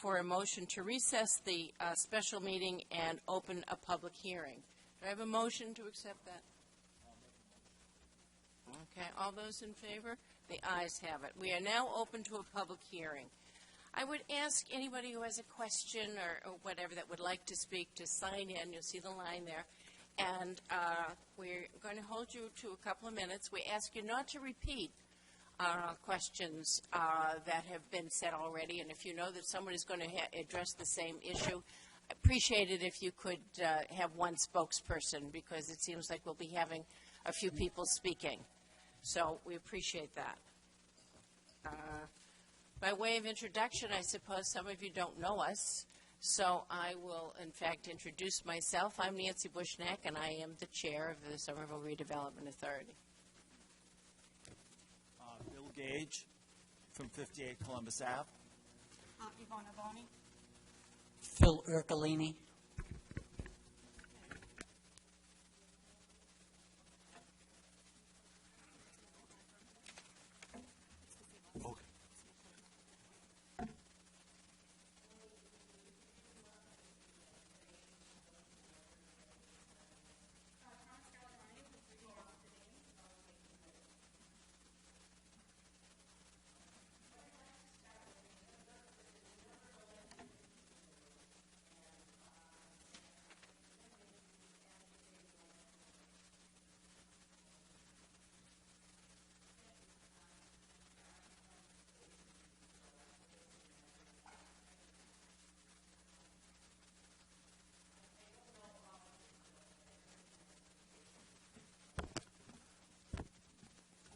for a motion to recess the special meeting and open a public hearing. Do I have a motion to accept that? Okay, all those in favor? The ayes have it. We are now open to a public hearing. I would ask anybody who has a question or whatever that would like to speak to sign in. You'll see the line there. And we're going to hold you to a couple of minutes. We ask you not to repeat questions that have been said already. And if you know that someone is going to address the same issue, I appreciate it if you could have one spokesperson, because it seems like we'll be having a few people speaking. So we appreciate that. By way of introduction, I suppose some of you don't know us, so I will, in fact, introduce myself. I'm Nancy Bushnack, and I am the chair of the Somerville Redevelopment Authority. Bill Gage from 58 Columbus Ave. Ivona Boni. Phil Ercolini.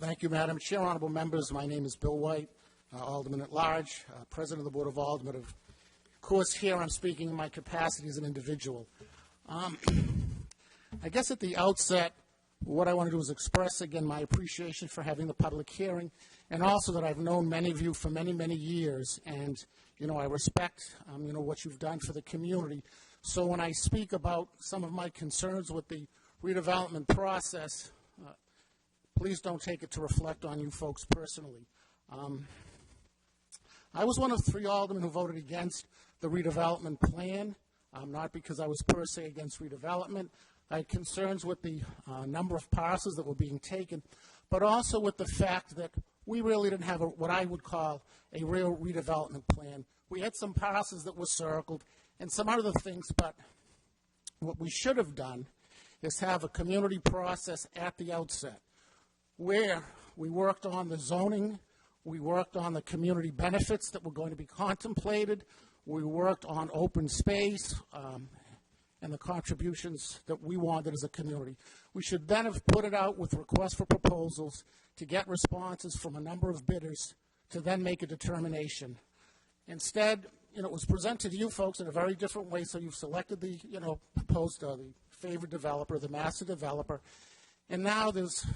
Thank you, Madam Chair. Honorable members, my name is Bill White, Alderman at Large, President of the Board of Aldermen. Of course, here I'm speaking in my capacity as an individual. I guess at the outset, what I want to do is express again my appreciation for having the public hearing, and also that I've known many of you for many, many years, and I respect what you've done for the community. So when I speak about some of my concerns with the redevelopment process, please don't take it to reflect on you folks personally. I was one of 3 aldermen who voted against the redevelopment plan, not because I was per se against redevelopment. I had concerns with the number of parcels that were being taken, but also with the fact that we really didn't have what I would call a real redevelopment plan. We had some parcels that were circled and some other things, but what we should have done is have a community process at the outset, where we worked on the zoning, we worked on the community benefits that were going to be contemplated, we worked on open space and the contributions that we wanted as a community. We should then have put it out with requests for proposals to get responses from a number of bidders to then make a determination. Instead, it was presented to you folks in a very different way, so you've selected the, the favored developer, the master developer, and now there's,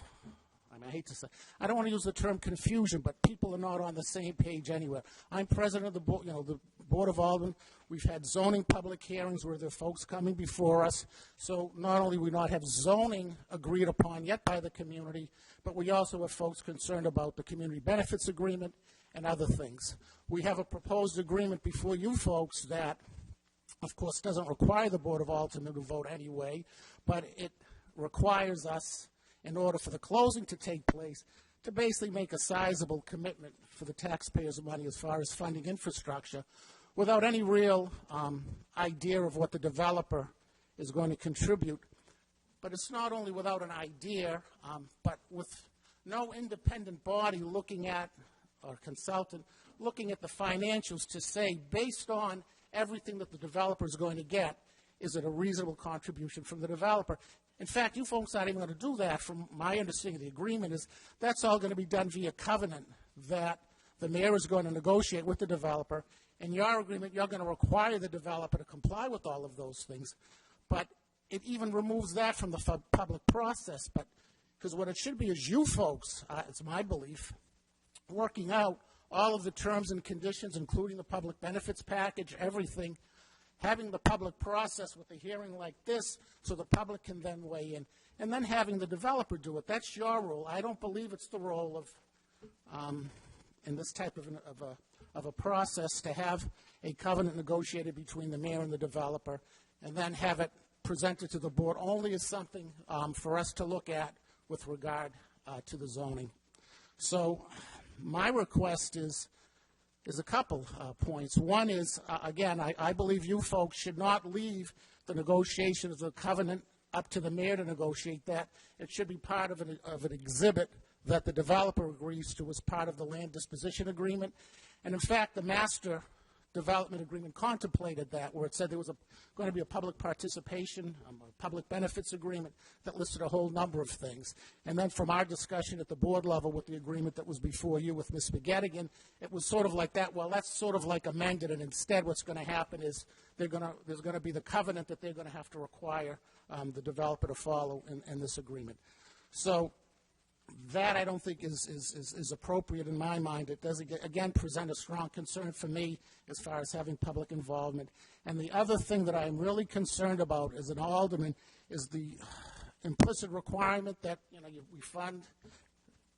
I hate to say, I don't want to use the term confusion, but people are not on the same page anywhere. I'm president of the board, the Board of Aldermen. We've had zoning public hearings where there are folks coming before us. So not only do we not have zoning agreed upon yet by the community, but we also have folks concerned about the community benefits agreement and other things. We have a proposed agreement before you folks that, of course, doesn't require the Board of Aldermen to vote anyway, but it requires us, in order for the closing to take place, to basically make a sizable commitment for the taxpayers' money as far as funding infrastructure without any real idea of what the developer is going to contribute. But it's not only without an idea, but with no independent body looking at, or consultant, looking at the financials to say, based on everything that the developer is going to get, is it a reasonable contribution from the developer? In fact, you folks aren't even going to do that. From my understanding of the agreement is that's all going to be done via covenant that the mayor is going to negotiate with the developer. In your agreement, you're going to require the developer to comply with all of those things. But it even removes that from the public process. But because what it should be is you folks, it's my belief, working out all of the terms and conditions, including the public benefits package, everything, having the public process with a hearing like this so the public can then weigh in, and then having the developer do it. That's your role. I don't believe it's the role of, in this type of of a process to have a covenant negotiated between the mayor and the developer, and then have it presented to the board only as something for us to look at with regard to the zoning. So my request is a couple points. One is, again, I believe you folks should not leave the negotiation of the covenant up to the mayor to negotiate that. It should be part of an exhibit that the developer agrees to as part of the land disposition agreement. And in fact, the master development agreement contemplated that, where it said there was going to be a public participation, a public benefits agreement that listed a whole number of things. And then from our discussion at the board level with the agreement that was before you with Ms. McGettigan, it was sort of like that. Well, that's sort of like amended, and instead what's going to happen is there's going to be the covenant that they're going to have to require the developer to follow in this agreement. So that I don't think is appropriate in my mind. It does, again, present a strong concern for me as far as having public involvement. And the other thing that I'm really concerned about as an alderman is the implicit requirement that, we fund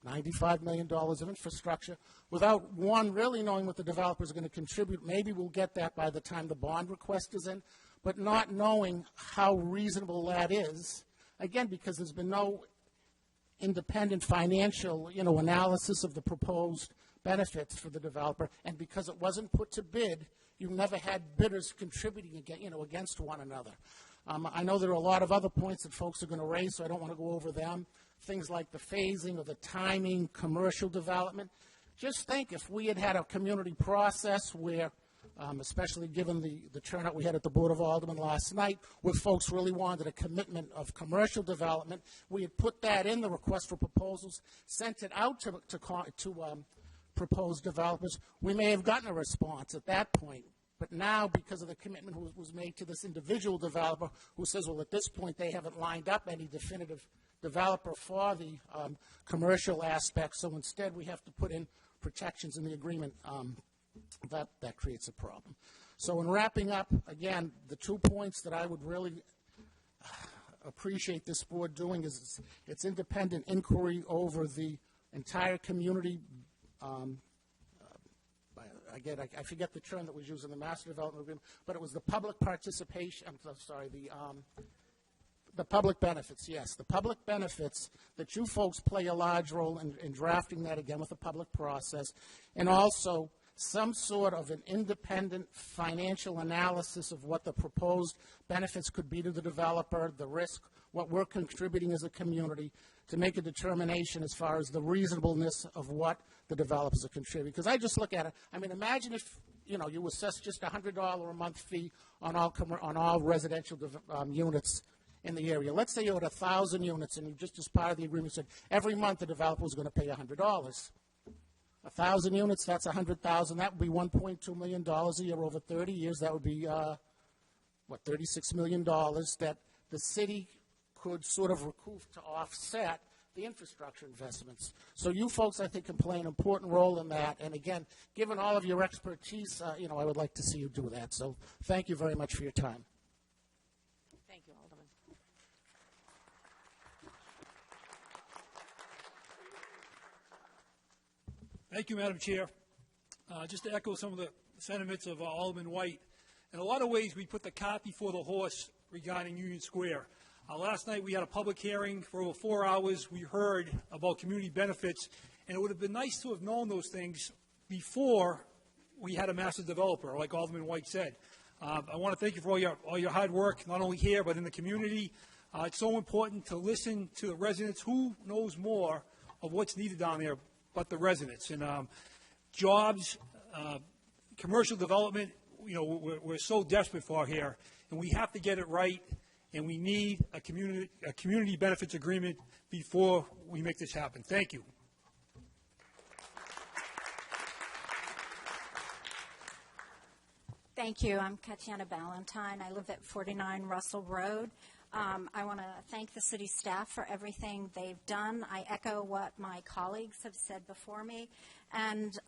$95 million of infrastructure without, one, really knowing what the developers are going to contribute. Maybe we'll get that by the time the bond request is in, but not knowing how reasonable that is, again, because there's been no independent financial, analysis of the proposed benefits for the developer, and because it wasn't put to bid, you never had bidders contributing against one another. I know there are a lot of other points that folks are going to raise, so I don't want to go over them. Things like the phasing or the timing, commercial development. Just think if we had a community process where, especially given the turnout we had at the Board of Aldermen last night, where folks really wanted a commitment of commercial development, we had put that in the request for proposals, sent it out to proposed developers, we may have gotten a response at that point. But now, because of the commitment was made to this individual developer who says, well, at this point they haven't lined up any definitive developer for the commercial aspect, so instead we have to put in protections in the agreement. That creates a problem. So in wrapping up, again, the 2 points that I would really appreciate this board doing is its independent inquiry over the entire community. Again, I forget the term that was used in the Master Development Agreement, but it was the public participation, the public benefits, yes. The public benefits that you folks play a large role in drafting that, again, with the public process, and also some sort of an independent financial analysis of what the proposed benefits could be to the developer, the risk, what we're contributing as a community, to make a determination as far as the reasonableness of what the developers are contributing. Because I just look at it, imagine if, you assess just a $100 a month fee on all residential units in the area. Let's say you had 1,000 units, and you just as part of the agreement said every month the developer was going to pay $100. 1,000 units, that's $100,000. That would be $1.2 million a year over 30 years. That would be, $36 million that the city could sort of recoup to offset the infrastructure investments. So you folks, I think, can play an important role in that. And again, given all of your expertise, I would like to see you do that. So thank you very much for your time. Thank you, Alderman. Thank you, Madam Chair. Just to echo some of the sentiments of Alderman White, in a lot of ways we put the cart before the horse regarding Union Square. Last night we had a public hearing for over 4 hours. We heard about community benefits, and it would have been nice to have known those things before we had a master developer, like Alderman White said. I want to thank you for all your hard work, not only here but in the community. It's so important to listen to the residents. Who knows more of what's needed down there but the residents? And jobs, commercial development, we're so desperate for here, and we have to get it right. And we need a community benefits agreement before we make this happen. Thank you. Thank you. I'm Katiana Ballantyne. I live at 49 Russell Road. I want to thank the city staff for everything they've done. I echo what my colleagues have said before me. And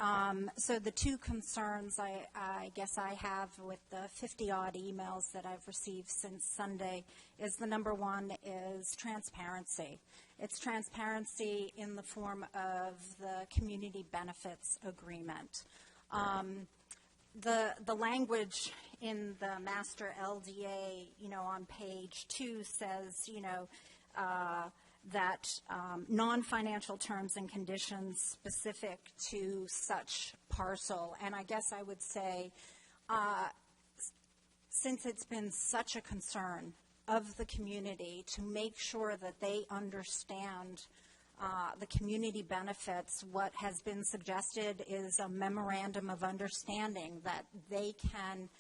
so the two concerns I guess I have with the 50-odd emails that I've received since Sunday is the number one is transparency. It's transparency in the form of the community benefits agreement. The language in the master LDA, on page 2 says, that non-financial terms and conditions specific to such parcel. And I guess I would say, since it's been such a concern of the community to make sure that they understand the community benefits, what has been suggested is a memorandum of understanding that they can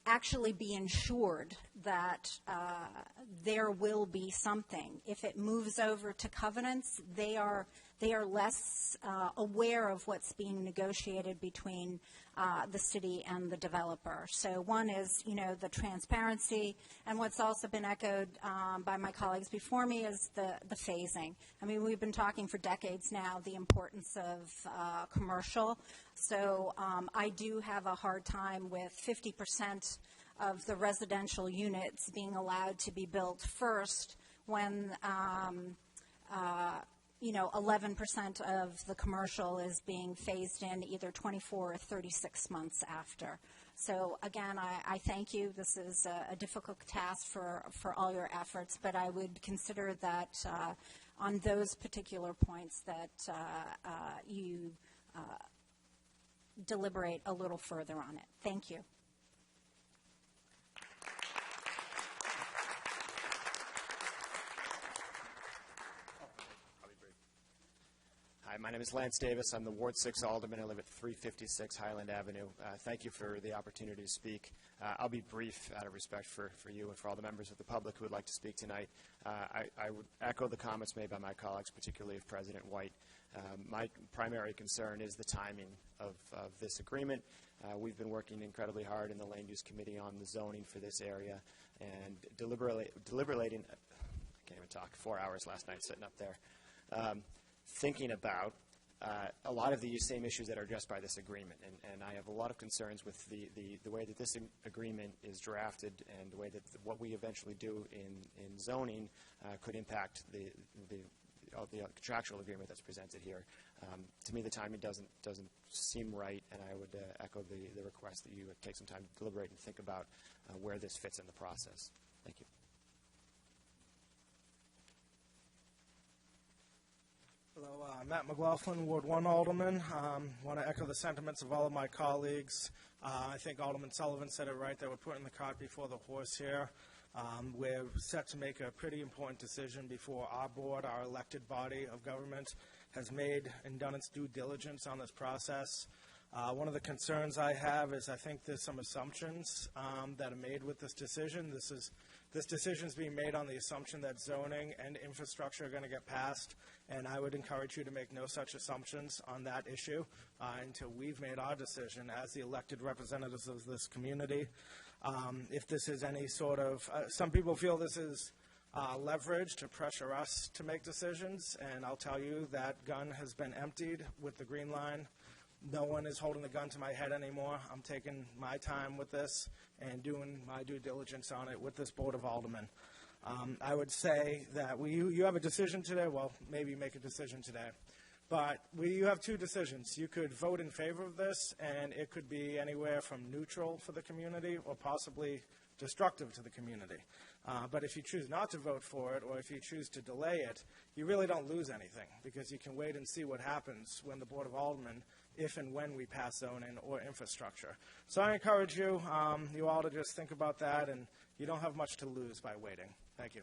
actually be ensured that there will be something. If it moves over to covenants, they are less aware of what's being negotiated between the city and the developer. So one is, the transparency, and what's also been echoed by my colleagues before me is the phasing. I mean, we've been talking for decades now the importance of commercial. So I do have a hard time with 50% of the residential units being allowed to be built first when 11% of the commercial is being phased in either 24 or 36 months after. So again, I thank you. This is a difficult task for all your efforts, but I would consider that on those particular points that you deliberate a little further on it. Thank you. Hi, my name is Lance Davis. I'm the Ward 6 Alderman. I live at 356 Highland Avenue. Thank you for the opportunity to speak. I'll be brief out of respect for you and for all the members of the public who would like to speak tonight. I would echo the comments made by my colleagues, particularly of President White. My primary concern is the timing of this agreement. We've been working incredibly hard in the Land Use Committee on the zoning for this area and deliberating, I can't even talk, 4 hours last night sitting up there. Thinking about a lot of the same issues that are addressed by this agreement. And I have a lot of concerns with the way that this agreement is drafted and the way that what we eventually do in zoning could impact the contractual agreement that's presented here. To me, the timing doesn't seem right, and I would echo the request that you take some time to deliberate and think about where this fits in the process. Thank you. Hello, Matt McLaughlin, Ward 1 Alderman. Want to echo the sentiments of all of my colleagues. I think Alderman Sullivan said it right, that we're putting the cart before the horse here. We're set to make a pretty important decision before our board, our elected body of government, has made and done its due diligence on this process. One of the concerns I have is I think there's some assumptions that are made with this decision. This decision is being made on the assumption that zoning and infrastructure are going to get passed, and I would encourage you to make no such assumptions on that issue until we've made our decision as the elected representatives of this community. If this is any sort of, some people feel this is leverage to pressure us to make decisions, and I'll tell you that gun has been emptied with the green line. No one is holding the gun to my head anymore. I'm taking my time with this and doing my due diligence on it with this Board of Aldermen. I would say that you have a decision today. Well, maybe you make a decision today. But you have two decisions. You could vote in favor of this, and it could be anywhere from neutral for the community or possibly destructive to the community. But if you choose not to vote for it, or if you choose to delay it, you really don't lose anything, because you can wait and see what happens when the Board of Aldermen, if and when we pass zoning or infrastructure. So I encourage you, you all to just think about that, and you don't have much to lose by waiting. Thank you.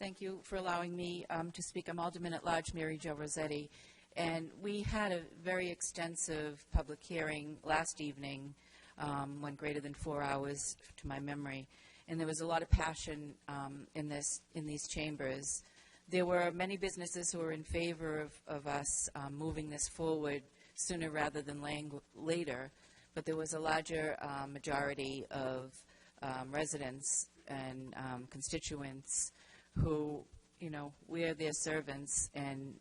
Thank you for allowing me to speak. I'm Alderman at Large Mary Jo Rossetti, and we had a very extensive public hearing last evening, went greater than 4 hours to my memory, and there was a lot of passion in these chambers. There were many businesses who were in favor of us moving this forward sooner rather than later, but there was a larger majority of residents and constituents who, we're their servants, and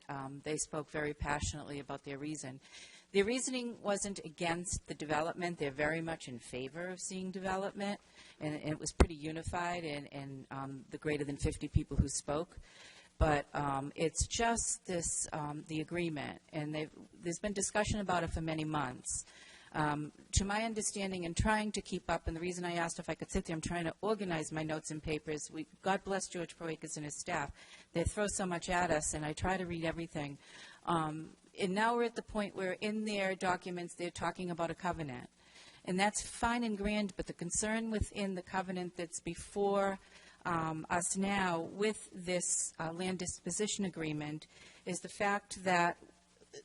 they spoke very passionately about their reason. Their reasoning wasn't against the development. They're very much in favor of seeing development, and it was pretty unified in the greater than 50 people who spoke. But it's just this, the agreement, and there's been discussion about it for many months. To my understanding, and trying to keep up, and the reason I asked if I could sit there, I'm trying to organize my notes and papers. God bless George Proakis and his staff. They throw so much at us, and I try to read everything. And now we're at the point where in their documents they're talking about a covenant. And that's fine and grand, but the concern within the covenant that's before us now with this land disposition agreement is the fact that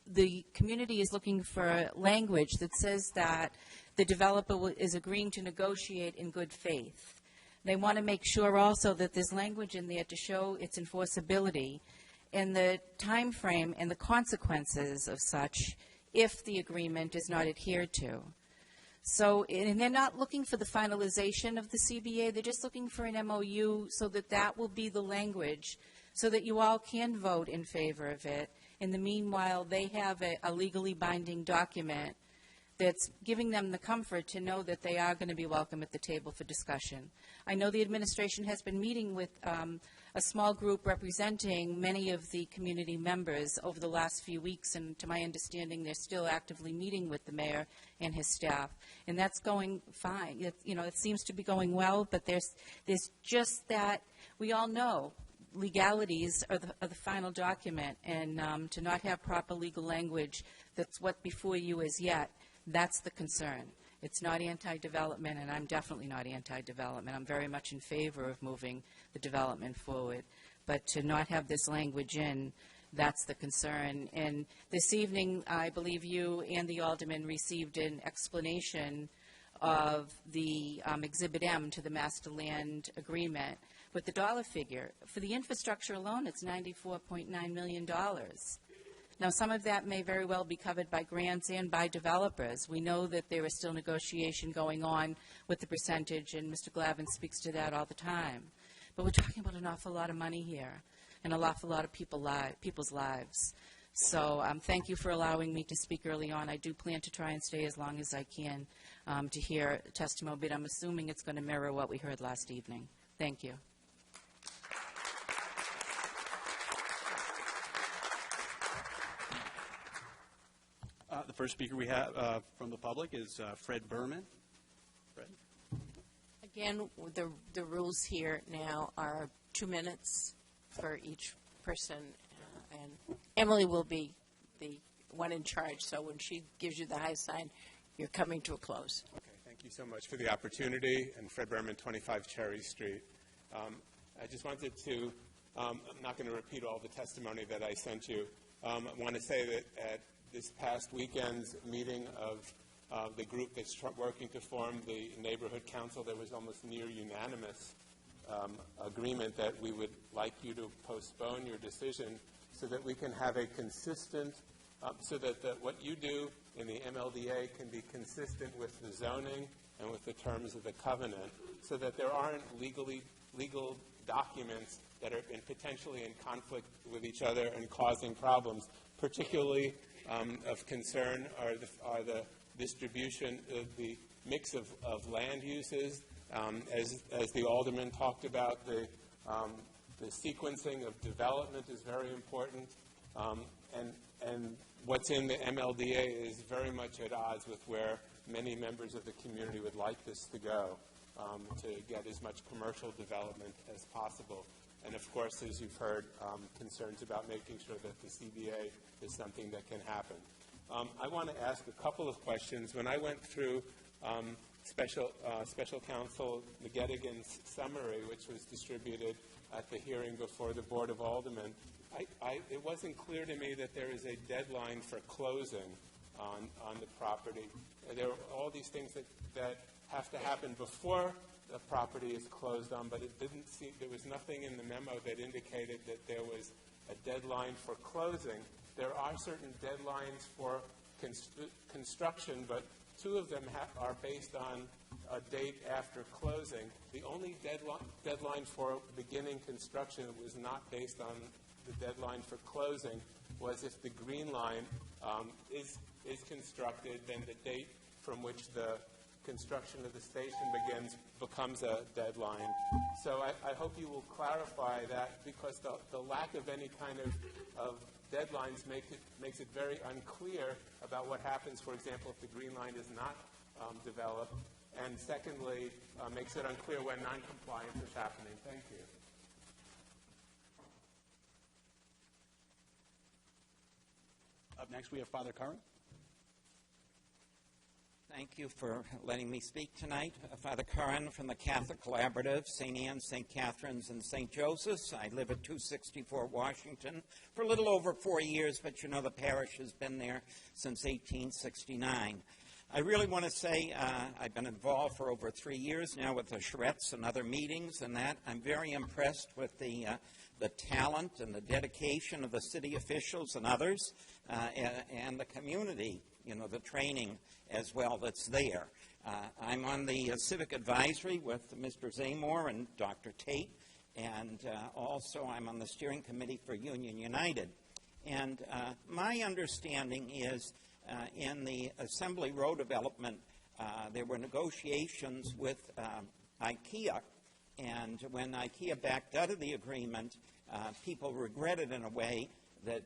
the community is looking for language that says that the developer is agreeing to negotiate in good faith. They want to make sure also that there's language in there to show its enforceability and the time frame and the consequences of such if the agreement is not adhered to. So, and they're not looking for the finalization of the CBA, they're just looking for an MOU so that that will be the language so that you all can vote in favor of it. In the meanwhile, they have a legally binding document that's giving them the comfort to know that they are going to be welcome at the table for discussion. I know the administration has been meeting with a small group representing many of the community members over the last few weeks, and to my understanding, they're still actively meeting with the mayor and his staff, and that's going fine. It seems to be going well, but there's just that we all know legalities are the final document, and to not have proper legal language that's what before you is yet, that's the concern. It's not anti-development, and I'm definitely not anti-development. I'm very much in favor of moving the development forward. But to not have this language in, that's the concern. And this evening, I believe you and the alderman received an explanation of the Exhibit M to the Master Land Agreement with the dollar figure. For the infrastructure alone, it's $94.9 million. Now, some of that may very well be covered by grants and by developers. We know that there is still negotiation going on with the percentage, and Mr. Glavin speaks to that all the time. But we're talking about an awful lot of money here and an awful lot of people's lives. So thank you for allowing me to speak early on. I do plan to try and stay as long as I can to hear testimony, but I'm assuming it's going to mirror what we heard last evening. Thank you. The first speaker we have from the public is Fred Berman. Fred? Again, the rules here now are 2 minutes for each person, and Emily will be the one in charge, so when she gives you the high sign, you're coming to a close. Okay, thank you so much for the opportunity, and Fred Berman, 25 Cherry Street. I just wanted to, I'm not going to repeat all the testimony that I sent you. I want to say that at this past weekend's meeting of the group that's working to form the neighborhood council, there was almost near unanimous agreement that we would like you to postpone your decision so that we can have a consistent, so that what you do in the MLDA can be consistent with the zoning and with the terms of the covenant, so that there aren't legal documents that are potentially in conflict with each other and causing problems. Particularly of concern are the distribution of the mix of land uses. As the alderman talked about, the sequencing of development is very important, and what's in the MLDA is very much at odds with where many members of the community would like this to go, to get as much commercial development as possible. And of course, as you've heard, concerns about making sure that the CBA is something that can happen. I want to ask a couple of questions. When I went through Special Counsel McGettigan's summary, which was distributed at the hearing before the Board of Aldermen, it wasn't clear to me that there is a deadline for closing on the property. There are all these things that have to happen before the property is closed on, but it didn't seem, there was nothing in the memo that indicated that there was a deadline for closing. There are certain deadlines for construction, but 2 of them are based on a date after closing. The only deadline for beginning construction that was not based on the deadline for closing was if the Green Line is constructed, then the date from which the construction of the station begins becomes a deadline. So I hope you will clarify that, because the lack of any kind of deadlines makes it very unclear about what happens, for example, if the Green Line is not developed, and secondly, makes it unclear when noncompliance is happening. Thank you. Up next, we have Father Curran. Thank you for letting me speak tonight. Father Curran from the Catholic Collaborative, St. Anne's, St. Catherine's, and St. Joseph's. I live at 264 Washington for a little over 4 years, but you know the parish has been there since 1869. I really want to say I've been involved for over 3 years now with the charrettes and other meetings and that. I'm very impressed with the talent and the dedication of the city officials and others and the community, you know, the training as well that's there. I'm on the Civic Advisory with Mr. Zamor and Dr. Tate, and also I'm on the steering committee for Union United. And my understanding is in the Assembly Road development, there were negotiations with IKEA, and when IKEA backed out of the agreement, people regretted in a way that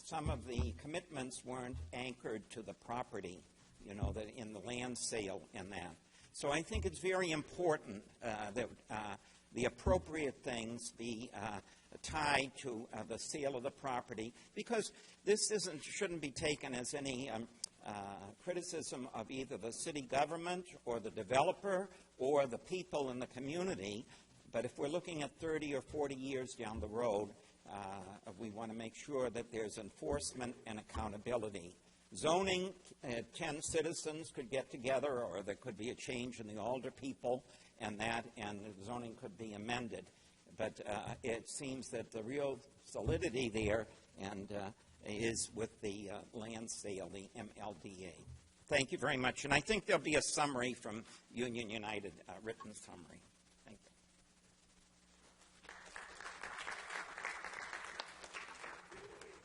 some of the commitments weren't anchored to the property, you know, that in the land sale and that. So I think it's very important that the appropriate things be tied to the sale of the property, because this shouldn't be taken as any criticism of either the city government or the developer or the people in the community. But if we're looking at 30 or 40 years down the road, we want to make sure that there's enforcement and accountability. Zoning, 10 citizens could get together, or there could be a change in the older people, and the zoning could be amended. But it seems that the real solidity there is with the land sale, the MLDA. Thank you very much. And I think there'll be a summary from Union United, written summary. Thank you.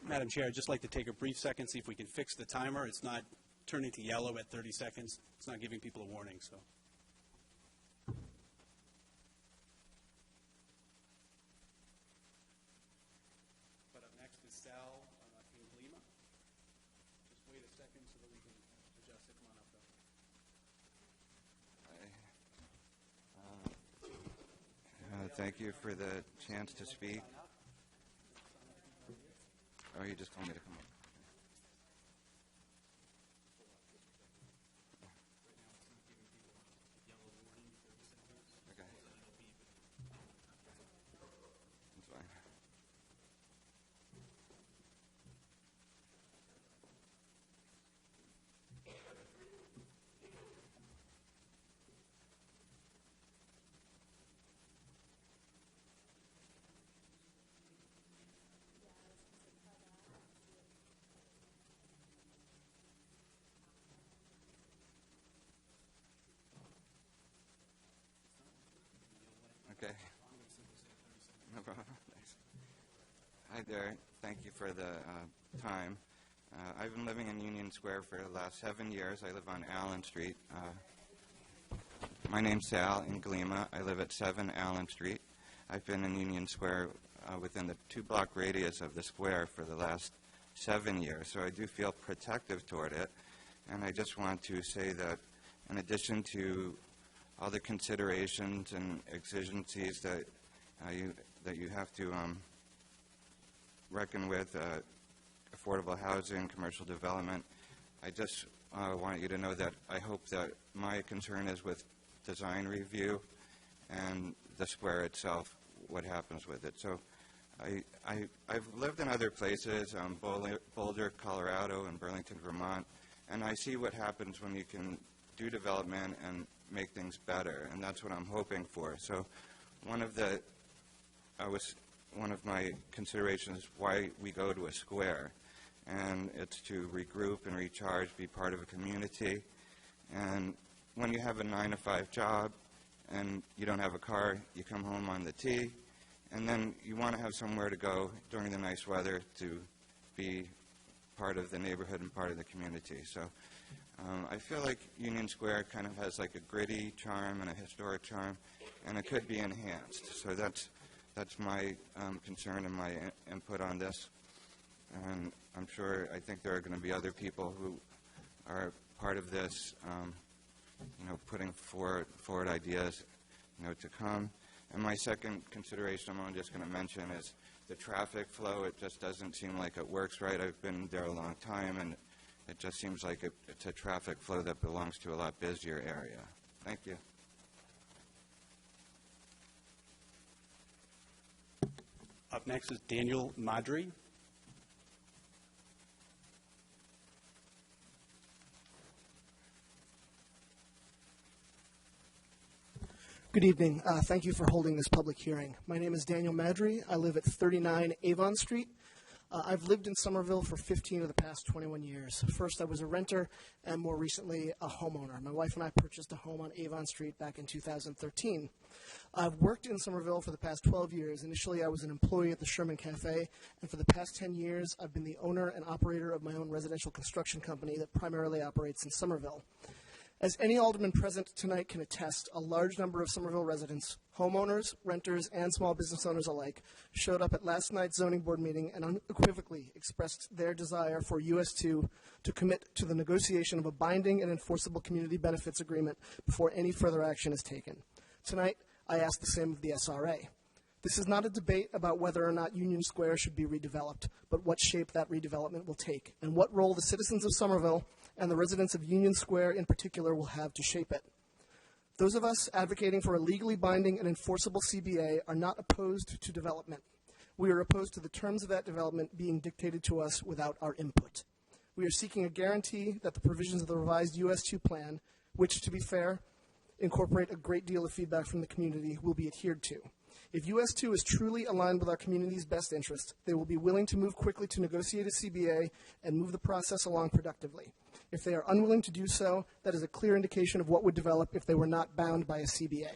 Madam Chair, I'd just like to take a brief second, see if we can fix the timer. It's not turning to yellow at 30 seconds. It's not giving people a warning, so. But up next is Sal in Lima. Just wait a second so that we can adjust it. Come on up, though. Thank you for the chance to speak. Oh, you just told me to come up. Okay. That's fine. Okay. No problem. Thanks. Hi there. Thank you for the time. I've been living in Union Square for the last 7 years. I live on Allen Street. My name's Sal in Glima. I live at 7 Allen Street. I've been in Union Square within the 2-block radius of the square for the last 7 years, so I do feel protective toward it. And I just want to say that in addition to all the considerations and exigencies that you have to reckon with, affordable housing, commercial development, I just want you to know that I hope that my concern is with design review and the square itself, what happens with it. So I've lived in other places, Boulder, Colorado, and Burlington, Vermont, and I see what happens when you can do development and make things better, and that's what I'm hoping for. So one of my considerations is why we go to a square, and it's to regroup and recharge, be part of a community. And when you have a 9-to-5 job and you don't have a car, you come home on the T, and then you want to have somewhere to go during the nice weather to be part of the neighborhood and part of the community. So I feel like Union Square kind of has like a gritty charm and a historic charm, and it could be enhanced. So that's my concern and my input on this. And I'm sure, I think there are going to be other people who are part of this, putting forward ideas, to come. And my second consideration I'm just going to mention is the traffic flow. It just doesn't seem like it works right. I've been there a long time, and it just seems like it's a traffic flow that belongs to a lot busier area. Thank you. Up next is Daniel Madry. Good evening. Thank you for holding this public hearing. My name is Daniel Madry. I live at 39 Avon Street. I've lived in Somerville for 15 of the past 21 years. First, I was a renter, and more recently, a homeowner. My wife and I purchased a home on Avon Street back in 2013. I've worked in Somerville for the past 12 years. Initially, I was an employee at the Sherman Cafe, and for the past 10 years, I've been the owner and operator of my own residential construction company that primarily operates in Somerville. As any alderman present tonight can attest, a large number of Somerville residents, homeowners, renters, and small business owners alike, showed up at last night's zoning board meeting and unequivocally expressed their desire for US2 to commit to the negotiation of a binding and enforceable community benefits agreement before any further action is taken. Tonight, I ask the same of the SRA. This is not a debate about whether or not Union Square should be redeveloped, but what shape that redevelopment will take, and what role the citizens of Somerville and the residents of Union Square in particular will have to shape it. Those of us advocating for a legally binding and enforceable CBA are not opposed to development. We are opposed to the terms of that development being dictated to us without our input. We are seeking a guarantee that the provisions of the revised US2 plan, which, to be fair, incorporate a great deal of feedback from the community, will be adhered to. If US2 is truly aligned with our community's best interest, they will be willing to move quickly to negotiate a CBA and move the process along productively. If they are unwilling to do so, that is a clear indication of what would develop if they were not bound by a CBA.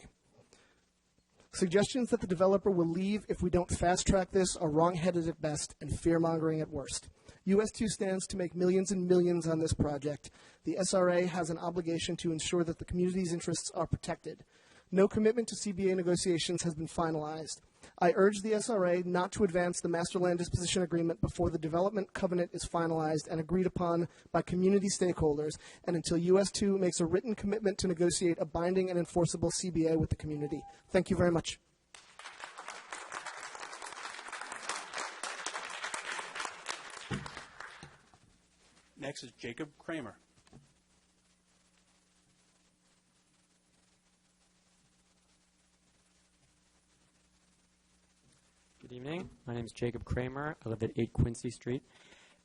Suggestions that the developer will leave if we don't fast-track this are wrong-headed at best and fear-mongering at worst. US2 stands to make millions and millions on this project. The SRA has an obligation to ensure that the community's interests are protected. No commitment to CBA negotiations has been finalized. I urge the SRA not to advance the Master Land Disposition Agreement before the development covenant is finalized and agreed upon by community stakeholders, and until US2 makes a written commitment to negotiate a binding and enforceable CBA with the community. Thank you very much. Next is Jacob Kramer. Good evening. My name is Jacob Kramer. I live at 8 Quincy Street,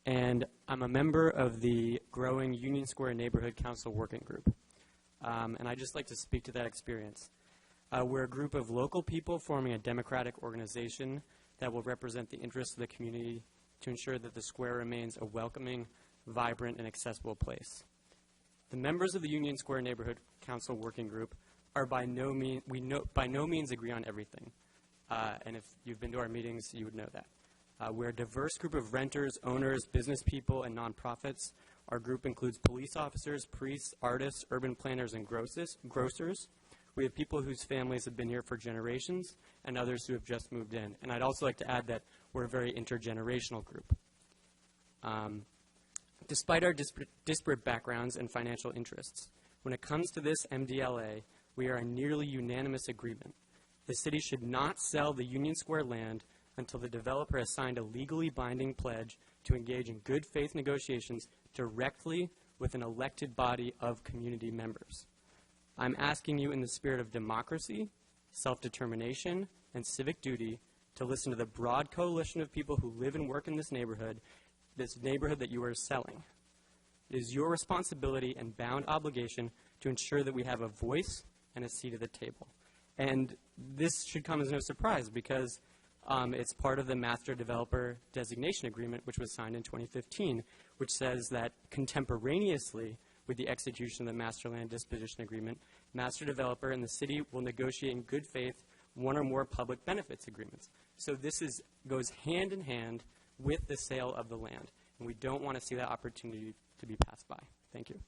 and I'm a member of the growing Union Square Neighborhood Council Working Group. And I'd just like to speak to that experience. We're a group of local people forming a democratic organization that will represent the interests of the community to ensure that the square remains a welcoming, vibrant, and accessible place. The members of the Union Square Neighborhood Council Working Group are by no means agree on everything. And if you've been to our meetings, you would know that. We're a diverse group of renters, owners, business people, and nonprofits. Our group includes police officers, priests, artists, urban planners, and grocers. We have people whose families have been here for generations and others who have just moved in. And I'd also like to add that we're a very intergenerational group. Despite our disparate backgrounds and financial interests, when it comes to this MDLA, we are in nearly unanimous agreement. The city should not sell the Union Square land until the developer has signed a legally binding pledge to engage in good faith negotiations directly with an elected body of community members. I'm asking you in the spirit of democracy, self-determination, and civic duty to listen to the broad coalition of people who live and work in this neighborhood that you are selling. It is your responsibility and bound obligation to ensure that we have a voice and a seat at the table. And this should come as no surprise because It's part of the Master Developer Designation Agreement, which was signed in 2015, which says that contemporaneously with the execution of the Master Land Disposition Agreement, Master Developer and the city will negotiate in good faith one or more public benefits agreements. So this goes hand in hand with the sale of the land, and we don't want to see that opportunity to be passed by. Thank you.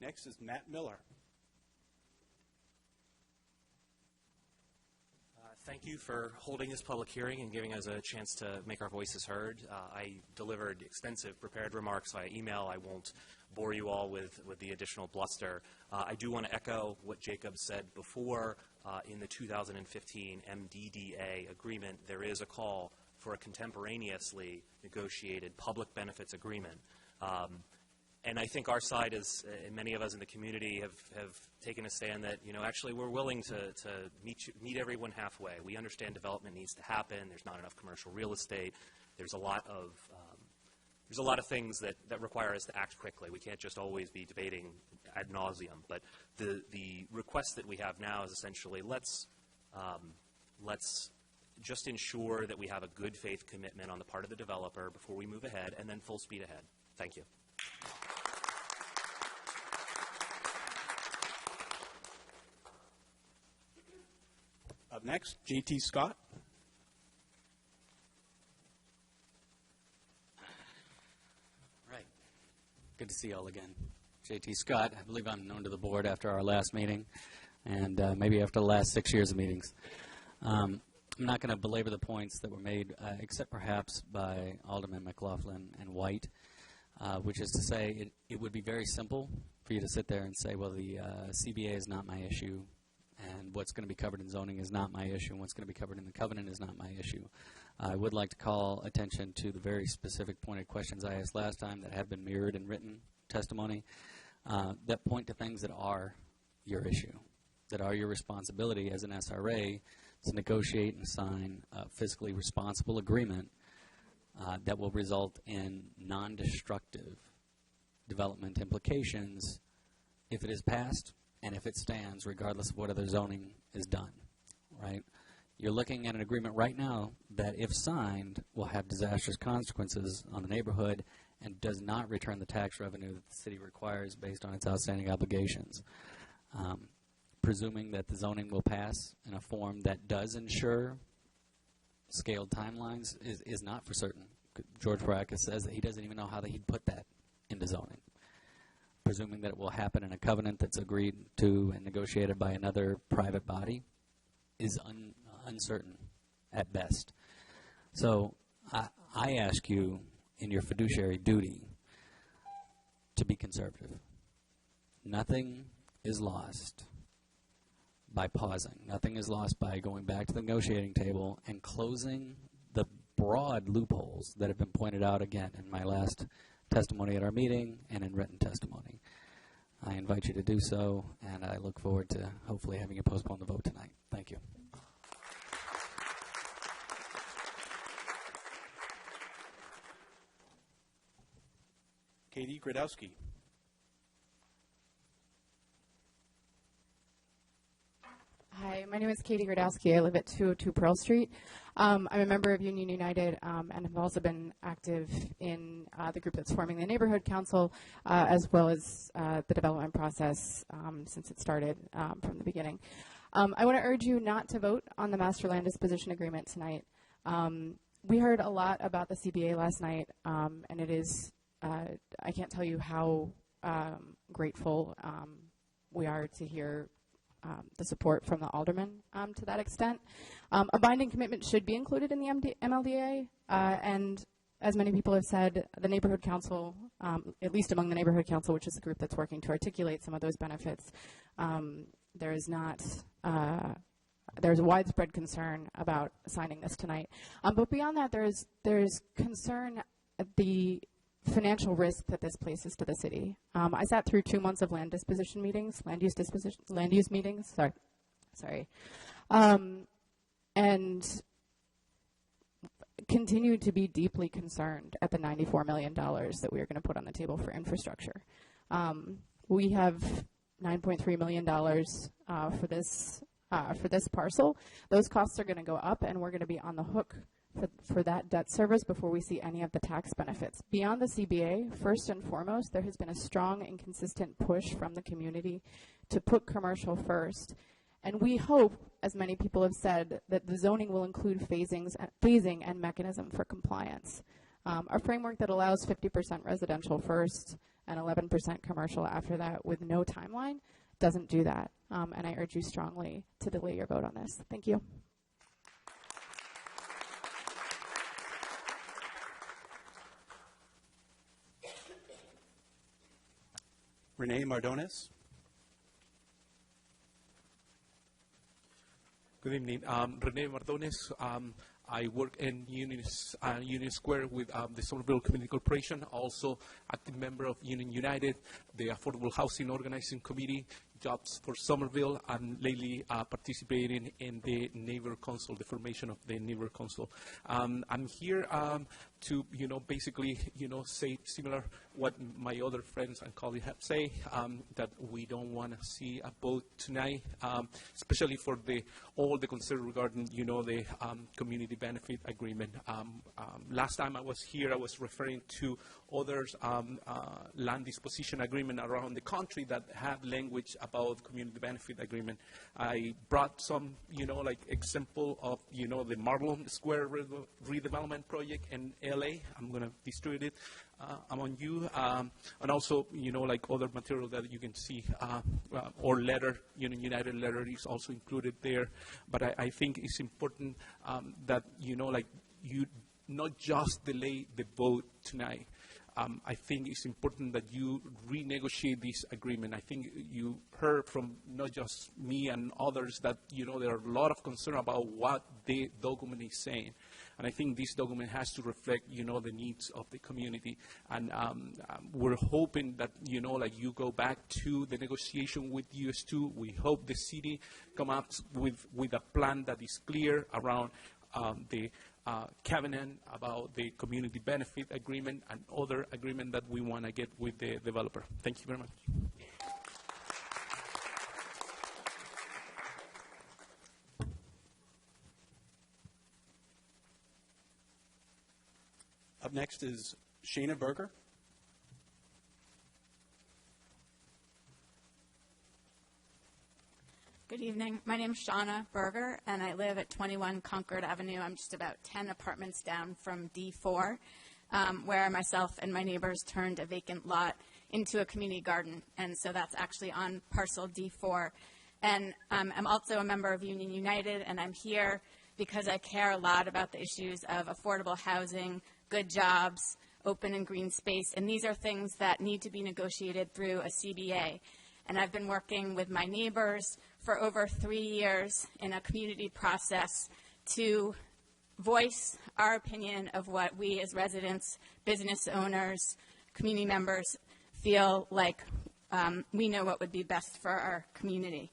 Next is Matt Miller. Thank you for holding this public hearing and giving us a chance to make our voices heard. I delivered extensive prepared remarks via email. I won't bore you all with the additional bluster. I do want to echo what Jacob said before. In the 2015 MDDA agreement, there is a call for a contemporaneously negotiated public benefits agreement. And I think our side is, and many of us in the community have taken a stand that, actually we're willing to meet everyone halfway. We understand development needs to happen. There's not enough commercial real estate. There's a lot of things that require us to act quickly. We can't just always be debating ad nauseum. But the request that we have now is essentially let's just ensure that we have a good faith commitment on the part of the developer before we move ahead, and then full speed ahead. Thank you. Up next, J.T. Scott. Right. Good to see you all again. J.T. Scott, I believe I'm known to the board after our last meeting, and maybe after the last 6 years of meetings. I'm not going to belabor the points that were made, except perhaps by Alderman McLaughlin and White, which is to say it would be very simple for you to sit there and say, well, the CBA is not my issue, and what's going to be covered in zoning is not my issue, and what's going to be covered in the covenant is not my issue. I would like to call attention to the very specific pointed questions I asked last time that have been mirrored in written testimony that point to things that are your issue, that are your responsibility as an SRA to negotiate and sign a fiscally responsible agreement that will result in non-destructive development implications if it is passed and if it stands, regardless of what other zoning is done, right? You're looking at an agreement right now that, if signed, will have disastrous consequences on the neighborhood and does not return the tax revenue that the city requires based on its outstanding obligations. Presuming that the zoning will pass in a form that does ensure scaled timelines is not for certain. George Baracus says that he doesn't even know how he'd put that into zoning. Presuming that it will happen in a covenant that's agreed to and negotiated by another private body is uncertain at best. So I ask you, in your fiduciary duty, to be conservative. Nothing is lost by pausing. Nothing is lost by going back to the negotiating table and closing the broad loopholes that have been pointed out again in my last testimony at our meeting and in written testimony. I invite you to do so, and I look forward to hopefully having you postpone the vote tonight. Thank you. Katie Gradowski. Hi, my name is Katie Gradowski. I live at 202 Pearl Street. I'm a member of Union United and have also been active in the group that's forming the neighborhood council, as well as the development process since it started from the beginning. I want to urge you not to vote on the Master Land Disposition Agreement tonight. We heard a lot about the CBA last night, and it is, I can't tell you how grateful we are to hear the support from the aldermen to that extent. A binding commitment should be included in the MLDA, and as many people have said, the neighborhood council, at least among the neighborhood council, which is the group that's working to articulate some of those benefits, there is not, there's widespread concern about signing this tonight. But beyond that, there's concern at the financial risk that this places to the city. I sat through 2 months of land use meetings, and continue to be deeply concerned at the $94 million that we are going to put on the table for infrastructure. We have $9.3 million for this parcel. Those costs are going to go up, and we're going to be on the hook for that debt service before we see any of the tax benefits. Beyond the CBA, first and foremost, there has been a strong and consistent push from the community to put commercial first. And we hope, as many people have said, that the zoning will include phasing and mechanism for compliance. A framework that allows 50% residential first and 11% commercial after that with no timeline doesn't do that. And I urge you strongly to delay your vote on this. Thank you. Renee Mardones. Good evening. Rene Mardones. I work in Union Square with the Somerville Community Corporation, also active member of Union United, the Affordable Housing Organizing Committee, Jobs for Somerville, and lately participating in the Neighbor Council, the formation of the Neighbor Council. I'm here to, basically, say similar what my other friends and colleagues have said, that we don't want to see a vote tonight, especially for all the concern regarding, the community benefit agreement. Last time I was here, I was referring to others land disposition agreement around the country that have language about community benefit agreement. I brought some, example of, the Marlon Square redevelopment project in LA. I'm going to distribute it among you. And also, other material that you can see, or letter, United letter is also included there. But I think it's important that, you not just delay the vote tonight. I think it's important that you renegotiate this agreement. I think you heard from not just me and others that, there are a lot of concern about what the document is saying. And I think this document has to reflect, the needs of the community. And we're hoping that, you go back to the negotiation with US2. We hope the city come up with a plan that is clear around the covenant about the community benefit agreement and other agreement that we want to get with the developer. Thank you very much. Up next is Shayna Berger. Good evening. My name is Shauna Berger, and I live at 21 Concord Avenue. I'm just about 10 apartments down from D4, where myself and my neighbors turned a vacant lot into a community garden. And so that's actually on parcel D4. And I'm also a member of Union United, and I'm here because I care a lot about the issues of affordable housing, good jobs, open and green space. And these are things that need to be negotiated through a CBA. And I've been working with my neighbors for over 3 years in a community process to voice our opinion of what we as residents, business owners, community members feel like we know what would be best for our community.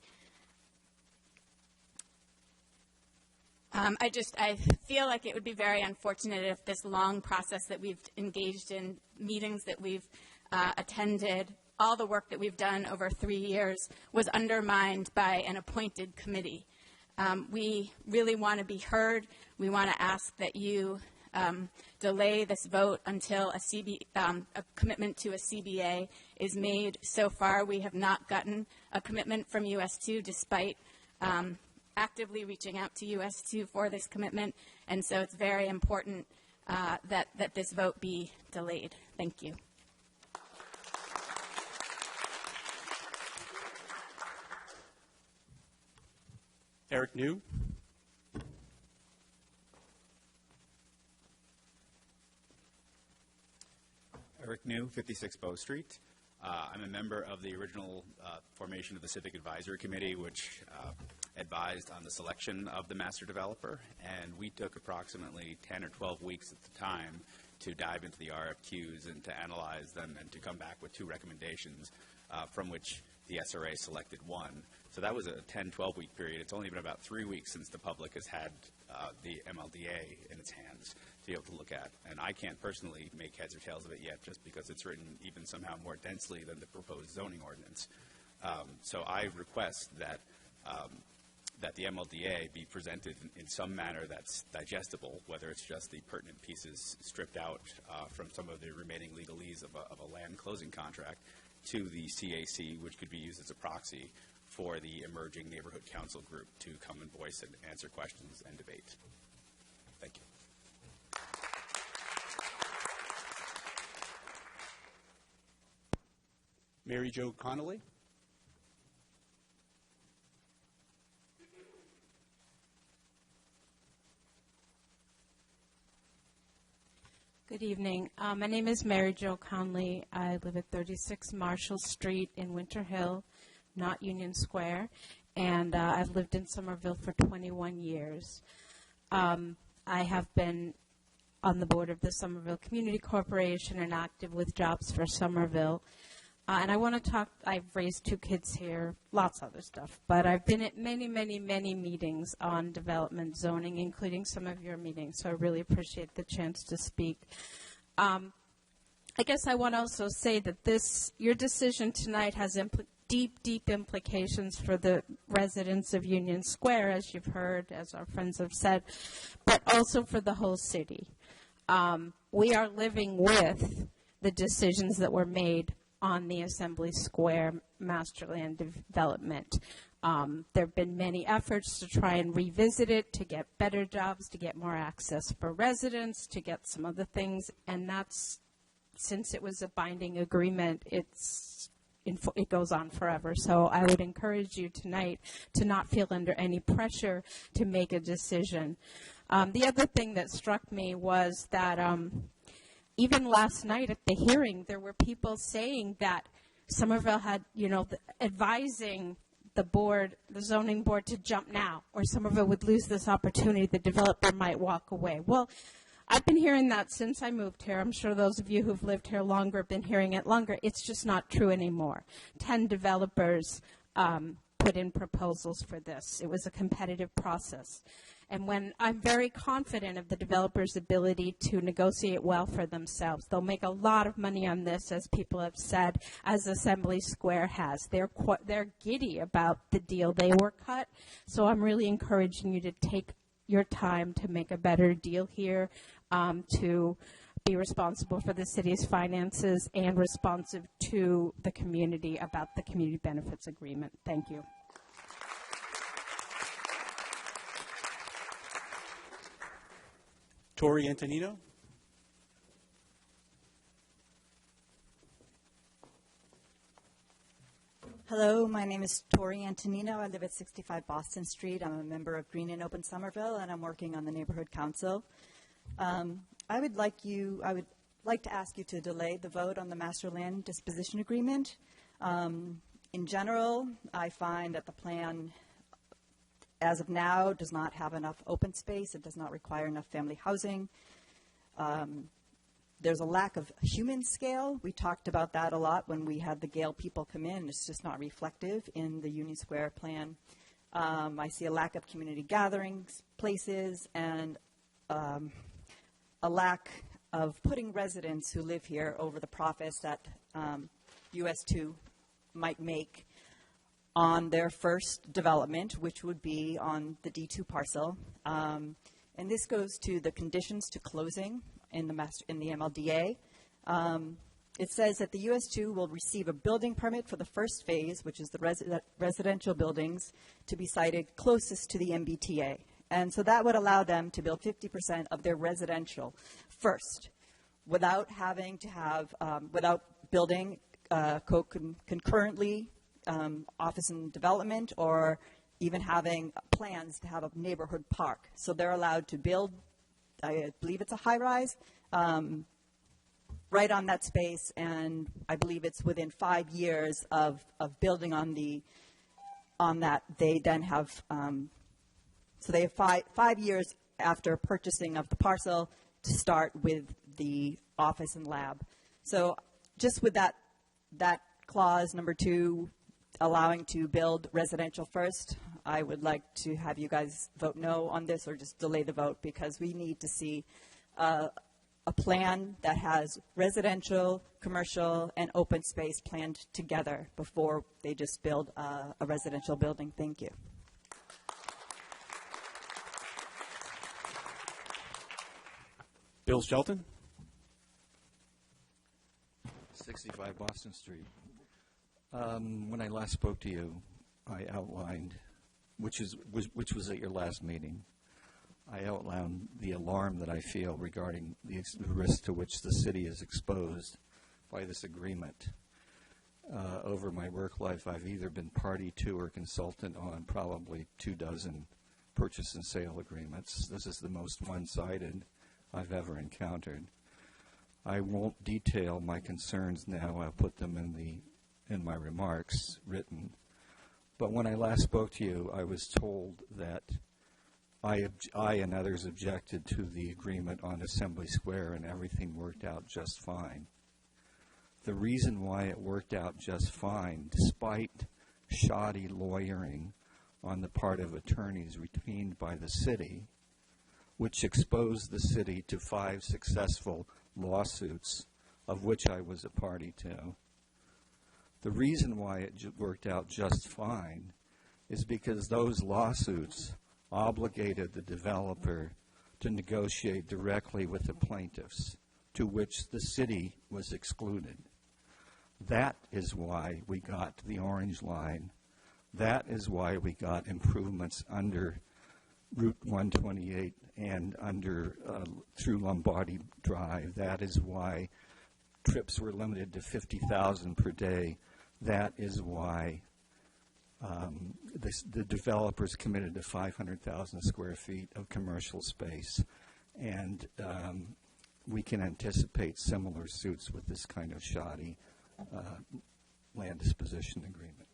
I feel like it would be very unfortunate if this long process that we've engaged in, meetings that we've attended, all the work that we've done over 3 years was undermined by an appointed committee. We really want to be heard. We want to ask that you delay this vote until a commitment to a CBA is made. So far, we have not gotten a commitment from US2 despite actively reaching out to US2 for this commitment. And so it's very important that this vote be delayed. Thank you. Eric New. Eric New, 56 Bow Street. I'm a member of the original formation of the Civic Advisory Committee, which advised on the selection of the master developer, and we took approximately 10 or 12 weeks at the time to dive into the RFQs and to analyze them and to come back with 2 recommendations, from which the SRA selected 1. So that was a 10, 12-week period. It's only been about 3 weeks since the public has had the MLDA in its hands to be able to look at. And I can't personally make heads or tails of it yet just because it's written even somehow more densely than the proposed zoning ordinance. So I request that that the MLDA be presented in some manner that's digestible, whether it's just the pertinent pieces stripped out from some of the remaining legalese of a land closing contract, to the CAC, which could be used as a proxy for the emerging neighborhood council group to come and voice and answer questions and debate. Thank you. Mary Jo Connolly. Good evening. My name is Mary Jo Conley. I live at 36 Marshall Street in Winter Hill, not Union Square, and I've lived in Somerville for 21 years. I have been on the board of the Somerville Community Corporation and active with Jobs for Somerville. And I want to talk, I've raised 2 kids here, lots of other stuff, but I've been at many, many, many meetings on development zoning, including some of your meetings, so I really appreciate the chance to speak. I guess I want to also say that your decision tonight has deep, deep implications for the residents of Union Square, as you've heard, as our friends have said, but also for the whole city. We are living with the decisions that were made on the Assembly Square master land development. There have been many efforts to try and revisit it, to get better jobs, to get more access for residents, to get some other things, and that's, since it was a binding agreement, it goes on forever. So I would encourage you tonight to not feel under any pressure to make a decision. The other thing that struck me was that even last night at the hearing, there were people saying that Somerville had, advising the board, the zoning board, to jump now, or Somerville would lose this opportunity, the developer might walk away. Well, I've been hearing that since I moved here. I'm sure those of you who've lived here longer have been hearing it longer. It's just not true anymore. 10 developers put in proposals for this. It was a competitive process. And when I'm very confident of the developers' ability to negotiate well for themselves. They'll make a lot of money on this, as people have said, as Assembly Square has. They're giddy about the deal they were cut. So I'm really encouraging you to take your time to make a better deal here, to be responsible for the city's finances and responsive to the community about the community benefits agreement. Thank you. Tori Antonino. Hello, my name is Tori Antonino. I live at 65 Boston Street. I'm a member of Green and Open Somerville, and I'm working on the neighborhood council. I would like to ask you to delay the vote on the master land disposition agreement. In general, I find that the plan, as of now, does not have enough open space. It does not require enough family housing. There's a lack of human scale. We talked about that a lot when we had the Gale people come in. It's just not reflective in the Union Square plan. I see a lack of community gatherings, places, and a lack of putting residents who live here over the profits that US2 might make on their first development, which would be on the D2 parcel. And this goes to the conditions to closing in the MLDA. It says that the US2 will receive a building permit for the first phase, which is the residential buildings, to be sited closest to the MBTA. And so that would allow them to build 50% of their residential first, without having to have, without building concurrently office and development, or even having plans to have a neighborhood park. So they're allowed to build, I believe it's a high-rise, right on that space, and I believe it's within 5 years of building on that. They then have, so they have five years after purchasing of the parcel to start with the office and lab. So just with that clause, number 2, allowing to build residential first, I would like to have you guys vote no on this, or just delay the vote, because we need to see a a plan that has residential, commercial, and open space planned together before they just build a residential building. Thank you. Bill Shelton. 65 Boston Street. When I last spoke to you, I outlined, which was at your last meeting, I outlined the alarm that I feel regarding the risk to which the city is exposed by this agreement. Over my work life, I've either been party to or consultant on probably 24 purchase and sale agreements. This is the most one-sided I've ever encountered. I won't detail my concerns now. I'll put them in my remarks written. But when I last spoke to you, I was told that I and others objected to the agreement on Assembly Square, and everything worked out just fine. The reason why it worked out just fine, despite shoddy lawyering on the part of attorneys retained by the city, which exposed the city to 5 successful lawsuits, of which I was a party to. The reason why it worked out just fine is because those lawsuits obligated the developer to negotiate directly with the plaintiffs, to which the city was excluded. That is why we got the Orange Line. That is why we got improvements under Route 128 and through Lombardi Drive. That is why trips were limited to 50,000 per day. That is why the developers committed to 500,000 square feet of commercial space. And we can anticipate similar suits with this kind of shoddy land disposition agreement.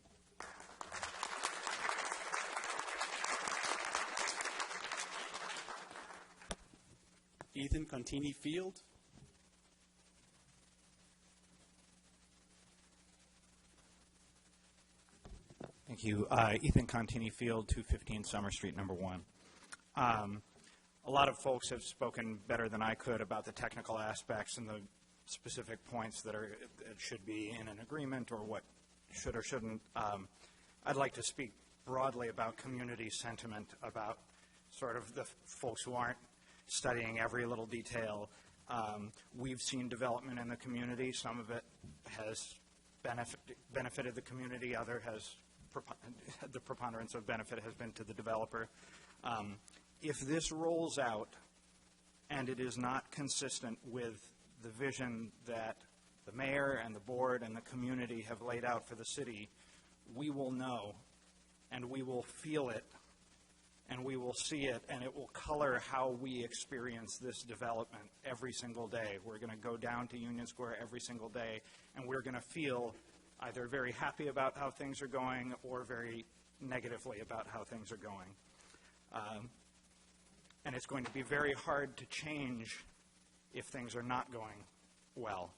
Ethan Contini Field. Thank you. Ethan Contini Field, 215 Summer Street, number 1. A lot of folks have spoken better than I could about the technical aspects and the specific points that should be in an agreement or what should or shouldn't. I'd like to speak broadly about community sentiment, about sort of the folks who aren't studying every little detail. We've seen development in the community. Some of it has benefited the community. Other has the preponderance of benefit has been to the developer. If this rolls out and it is not consistent with the vision that the mayor and the board and the community have laid out for the city, we will know and we will feel it and we will see it, and it will color how we experience this development every single day. We're going to go down to Union Square every single day, and we're going to feel either very happy about how things are going or very negatively about how things are going. And it's going to be very hard to change if things are not going well.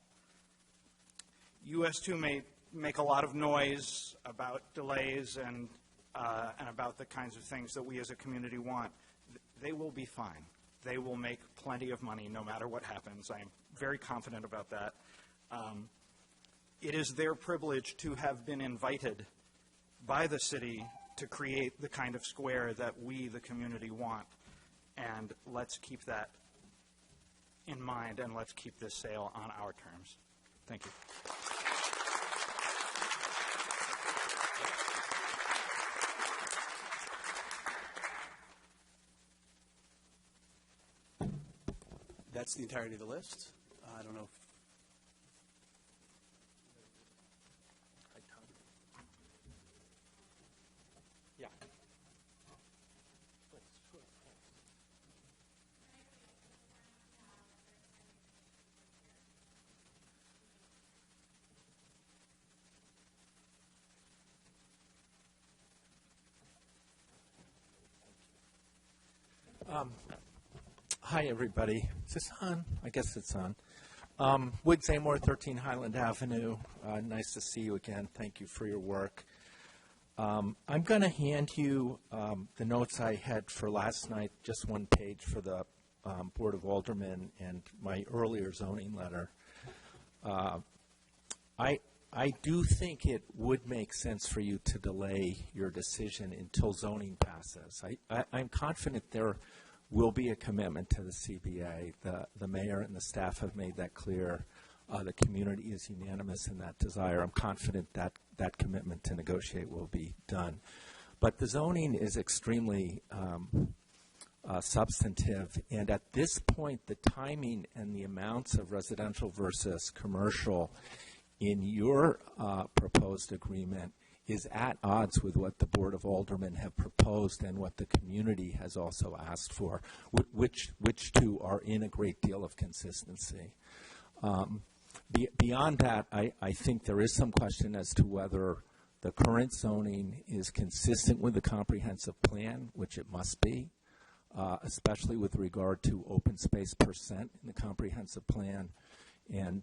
US2 may make a lot of noise about delays and about the kinds of things that we as a community want. They will be fine. They will make plenty of money no matter what happens. I am very confident about that. It is their privilege to have been invited by the city to create the kind of square that we, the community, want. And let's keep that in mind, and let's keep this sale on our terms. Thank you. That's the entirety of the list. I don't know if Hi, everybody. Is this on? I guess it's on. Wood Zamor, 13 Highland Avenue. Nice to see you again. Thank you for your work. I'm going to hand you the notes I had for last night, just one page for the Board of Aldermen and my earlier zoning letter, I do think it would make sense for you to delay your decision until zoning passes. I'm confident there will be a commitment to the CBA. The mayor and the staff have made that clear. The community is unanimous in that desire. I'm confident that that commitment to negotiate will be done. But the zoning is extremely substantive, and at this point, the timing and the amounts of residential versus commercial in your proposed agreement is at odds with what the Board of Aldermen have proposed and what the community has also asked for, which two are in a great deal of consistency. Beyond that, I think there is some question as to whether the current zoning is consistent with the comprehensive plan, which it must be, especially with regard to open space percent in the comprehensive plan, and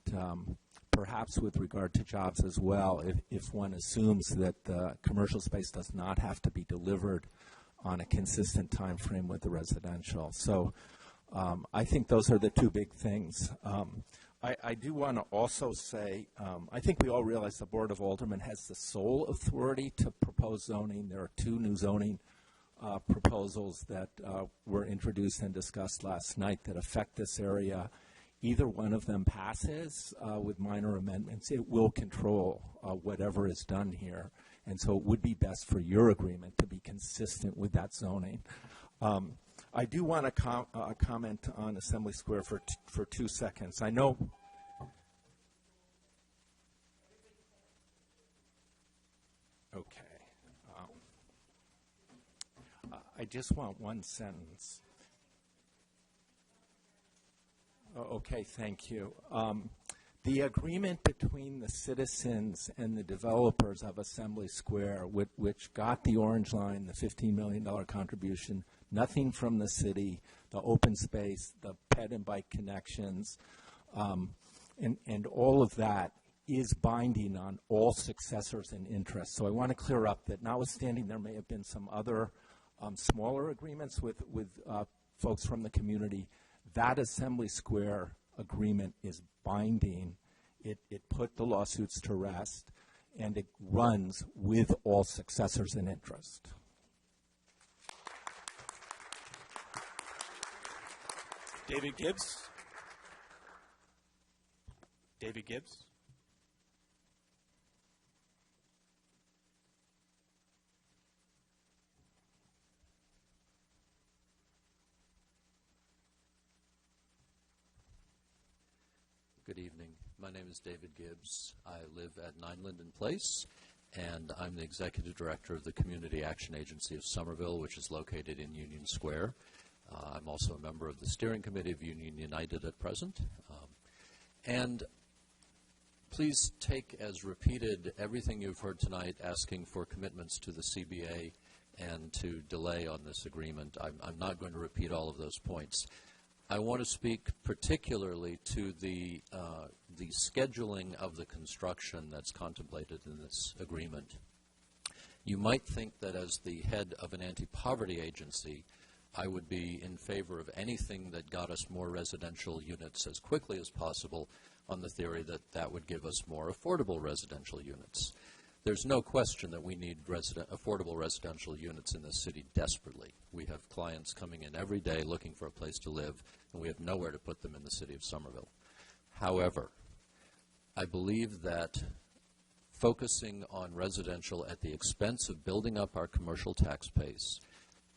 perhaps with regard to jobs as well, if one assumes that the commercial space does not have to be delivered on a consistent time frame with the residential. So I think those are the two big things. I do want to also say, I think we all realize the Board of Aldermen has the sole authority to propose zoning. There are two new zoning proposals that were introduced and discussed last night that affect this area. Either one of them passes with minor amendments, it will control whatever is done here. And so it would be best for your agreement to be consistent with that zoning. I do want to comment on Assembly Square for 2 seconds. I know. Okay. I just want one sentence. Okay, thank you. The agreement between the citizens and the developers of Assembly Square, which got the Orange Line, the $15 million contribution, nothing from the city, the open space, the ped and bike connections, and all of that is binding on all successors and interests. So I want to clear up that notwithstanding there may have been some other smaller agreements with folks from the community, that Assembly Square agreement is binding. It put the lawsuits to rest, and it runs with all successors in interest. David Gibbs. David Gibbs. Good evening. My name is David Gibbs. I live at 9 Linden Place, and I'm the Executive Director of the Community Action Agency of Somerville, which is located in Union Square. I'm also a member of the Steering Committee of Union United at present. And please take as repeated everything you've heard tonight asking for commitments to the CBA and to delay on this agreement. I'm not going to repeat all of those points. I want to speak particularly to the scheduling of the construction that's contemplated in this agreement. You might think that as the head of an anti-poverty agency, I would be in favor of anything that got us more residential units as quickly as possible on the theory that that would give us more affordable residential units. There's no question that we need affordable residential units in this city desperately. We have clients coming in every day looking for a place to live, and we have nowhere to put them in the city of Somerville. However, I believe that focusing on residential at the expense of building up our commercial tax base,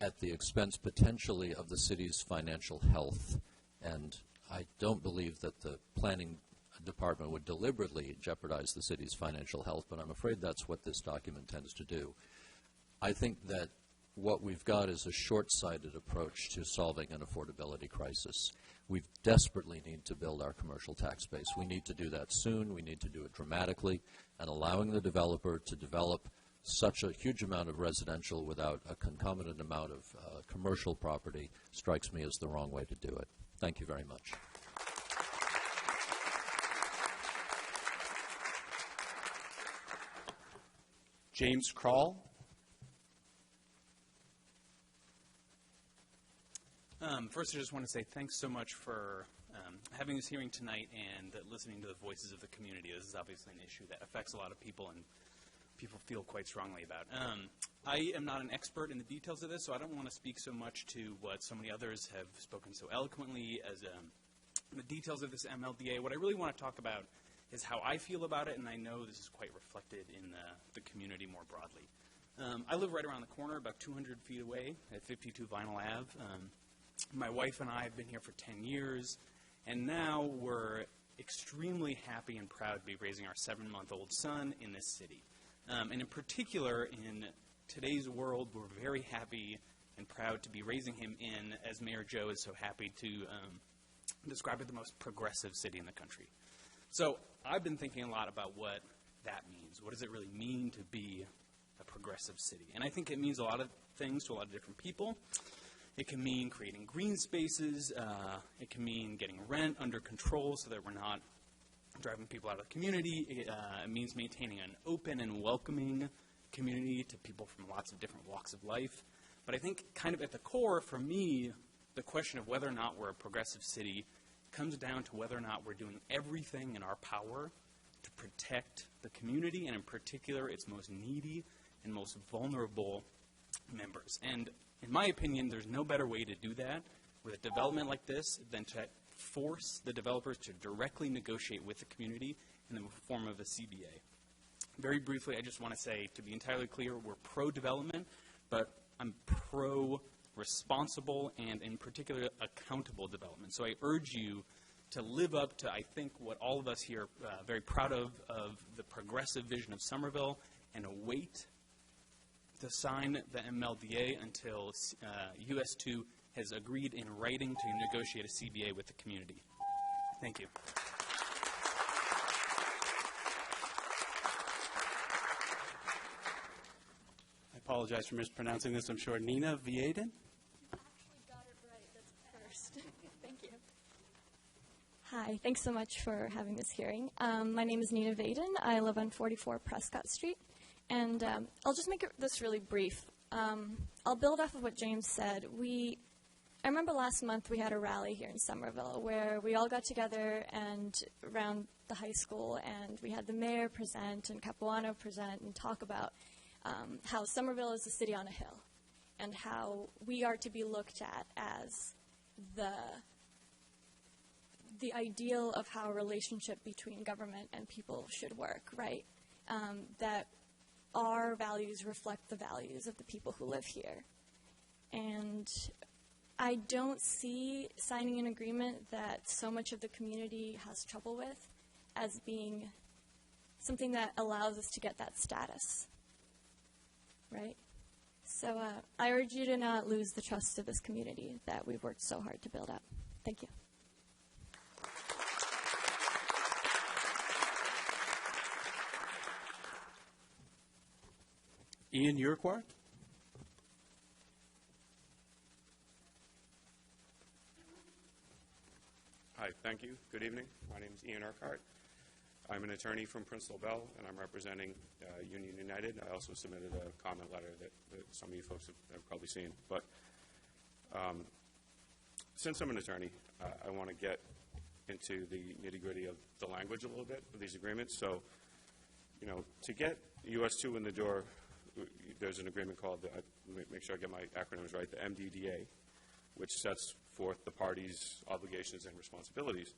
at the expense potentially of the city's financial health, and I don't believe that the planning department would deliberately jeopardize the city's financial health, but I'm afraid that's what this document tends to do. I think that what we've got is a short-sighted approach to solving an affordability crisis. We desperately need to build our commercial tax base. We need to do that soon. We need to do it dramatically, and allowing the developer to develop such a huge amount of residential without a concomitant amount of commercial property strikes me as the wrong way to do it. Thank you very much. James Kroll. First, I just want to say thanks so much for having this hearing tonight and listening to the voices of the community. This is obviously an issue that affects a lot of people and people feel quite strongly about. I am not an expert in the details of this, so I don't want to speak so much to what so many others have spoken so eloquently as the details of this MLDA. What I really want to talk about is how I feel about it, and I know this is quite reflected in the community more broadly. I live right around the corner, about 200 feet away at 52 Vinyl Ave. My wife and I have been here for 10 years, and now we're extremely happy and proud to be raising our 7-month-old son in this city. And in particular, in today's world, we're very happy and proud to be raising him in, as Mayor Joe is so happy to describe it, the most progressive city in the country. So I've been thinking a lot about what that means. What does it really mean to be a progressive city? And I think it means a lot of things to a lot of different people. It can mean creating green spaces. It can mean getting rent under control so that we're not driving people out of the community. It means maintaining an open and welcoming community to people from lots of different walks of life. But I think kind of at the core, for me, the question of whether or not we're a progressive city comes down to whether or not we're doing everything in our power to protect the community, and in particular its most needy and most vulnerable members. And in my opinion, there's no better way to do that with a development like this than to force the developers to directly negotiate with the community in the form of a CBA. Very briefly, I just want to say, to be entirely clear, we're pro-development, but I'm pro-responsible and, in particular, accountable development. So I urge you to live up to, I think, what all of us here are very proud of the progressive vision of Somerville, and await to sign the MLDA until US2 has agreed in writing to negotiate a CBA with the community. Thank you. I apologize for mispronouncing this. I'm sure Nina Viaden? You actually got it right. That's first. Thank you. Hi. Thanks so much for having this hearing. My name is Nina Vaden. I live on 44 Prescott Street. And I'll just make this really brief. I'll build off of what James said. I remember last month we had a rally here in Somerville where we all got together and around the high school, and we had the mayor present and Capuano present and talk about how Somerville is a city on a hill and how we are to be looked at as the ideal of how a relationship between government and people should work, right? That our values reflect the values of the people who live here. And I don't see signing an agreement that so much of the community has trouble with as being something that allows us to get that status, right? So I urge you to not lose the trust of this community that we've worked so hard to build up. Thank you. Ian Urquhart? Hi, thank you. Good evening. My name is Ian Urquhart. I'm an attorney from Prince Lobel, and I'm representing Union United. I also submitted a comment letter that some of you folks have probably seen. But since I'm an attorney, I want to get into the nitty-gritty of the language a little bit of these agreements. So, to get US2 in the door, there's an agreement called, make sure I get my acronyms right, the MDDA, which sets forth the parties' obligations and responsibilities.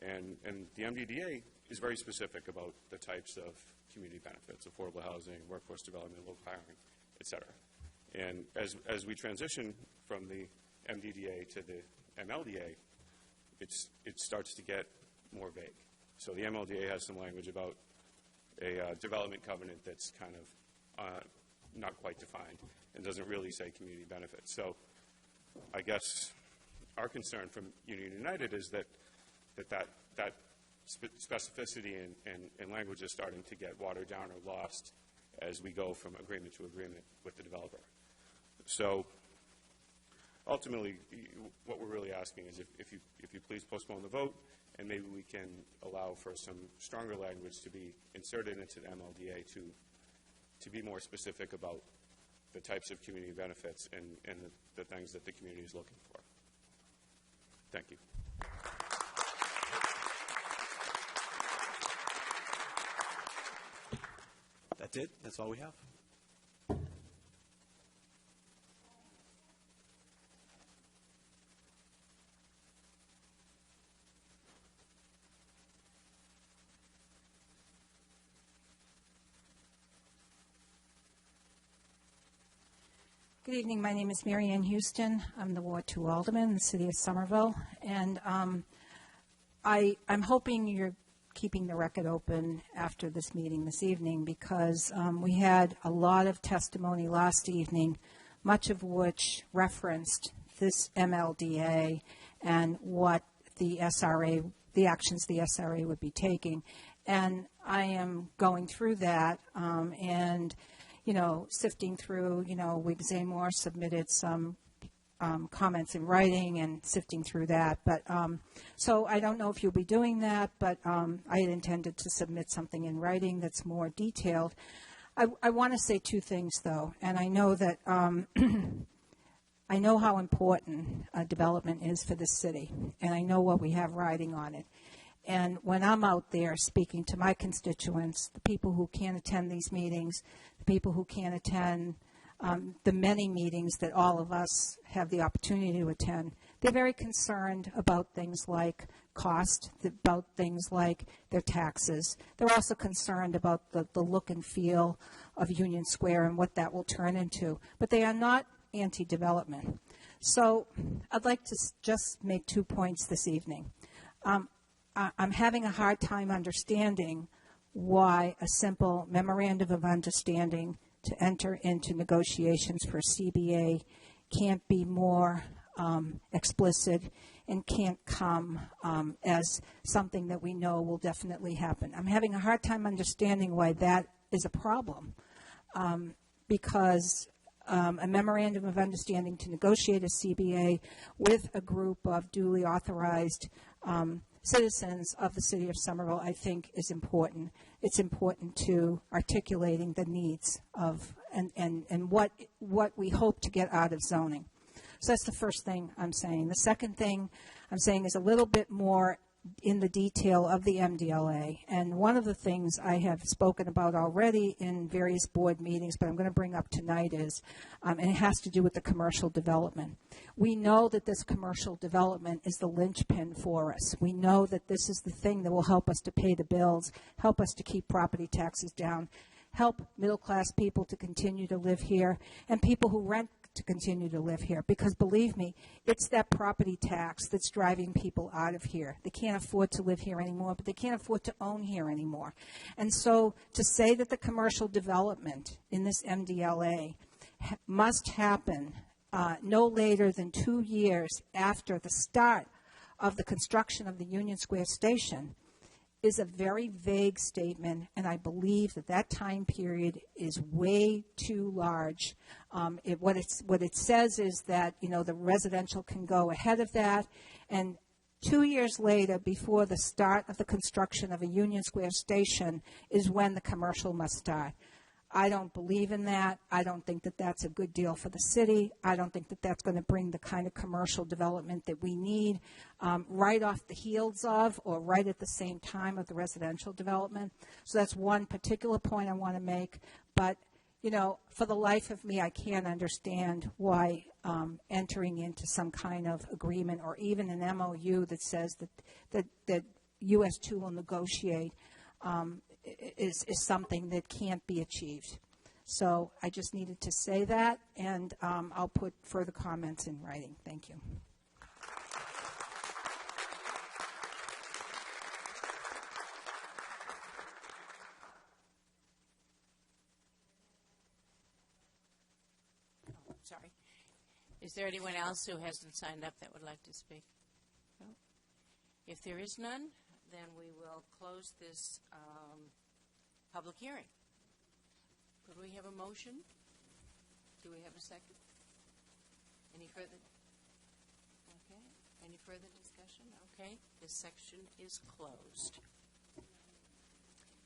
And the MDDA is very specific about the types of community benefits, affordable housing, workforce development, local hiring, et cetera. And as we transition from the MDDA to the MLDA, it starts to get more vague. So the MLDA has some language about a development covenant that's kind of not quite defined and doesn't really say community benefits. So I guess our concern from Union United is that specificity and language is starting to get watered down or lost as we go from agreement to agreement with the developer. So ultimately, what we're really asking is if you please postpone the vote, and maybe we can allow for some stronger language to be inserted into the MLDA to be more specific about the types of community benefits and the things that the community is looking for. Thank you. That's it? That's all we have? Good evening. My name is Mary Ann Houston. I'm the Ward 2 Alderman in the city of Somerville. And I'm hoping you're keeping the record open after this meeting this evening because we had a lot of testimony last evening, much of which referenced this MLDA and what the SRA, the actions the SRA would be taking. And I am going through that and sifting through, Wiggs Amor submitted some comments in writing and sifting through that. But so I don't know if you'll be doing that, but I had intended to submit something in writing that's more detailed. I want to say two things, though, and I know that I know how important development is for the city, and I know what we have riding on it. And when I'm out there speaking to my constituents, the people who can't attend these meetings, the people who can't attend the many meetings that all of us have the opportunity to attend, they're very concerned about things like cost, about things like their taxes. They're also concerned about the look and feel of Union Square and what that will turn into. But they are not anti-development. So I'd like to just make 2 points this evening. I'm having a hard time understanding why a simple memorandum of understanding to enter into negotiations for CBA can't be more explicit and can't come as something that we know will definitely happen. I'm having a hard time understanding why that is a problem because a memorandum of understanding to negotiate a CBA with a group of duly authorized citizens of the city of Somerville, I think, is important. It's important to articulating the needs of and what we hope to get out of zoning. So that's the first thing I'm saying. The second thing I'm saying is a little bit more in the detail of the MDLA. And one of the things I have spoken about already in various board meetings, but I'm going to bring up tonight is, and it has to do with the commercial development. We know that this commercial development is the linchpin for us. We know that this is the thing that will help us to pay the bills, help us to keep property taxes down, help middle-class people to continue to live here, and people who rent to continue to live here. Because believe me, it's that property tax that's driving people out of here. They can't afford to live here anymore, but they can't afford to own here anymore. And so to say that the commercial development in this MDLA must happen no later than 2 years after the start of the construction of the Union Square station is a very vague statement, and I believe that that time period is way too large. What it says is that, the residential can go ahead of that, and 2 years later, before the start of the construction of a Union Square station, is when the commercial must start. I don't believe in that. I don't think that that's a good deal for the city. I don't think that that's going to bring the kind of commercial development that we need right off the heels of or right at the same time of the residential development. So that's one particular point I want to make. But, for the life of me, I can't understand why entering into some kind of agreement or even an MOU that says that US 2 will negotiate is something that can't be achieved. So I just needed to say that, and I'll put further comments in writing. Thank you. Oh, sorry. Is there anyone else who hasn't signed up that would like to speak? No? If there is none, then we will close this public hearing. Could we have a motion? Do we have a second? Any further? Okay. Any further discussion? Okay. This section is closed.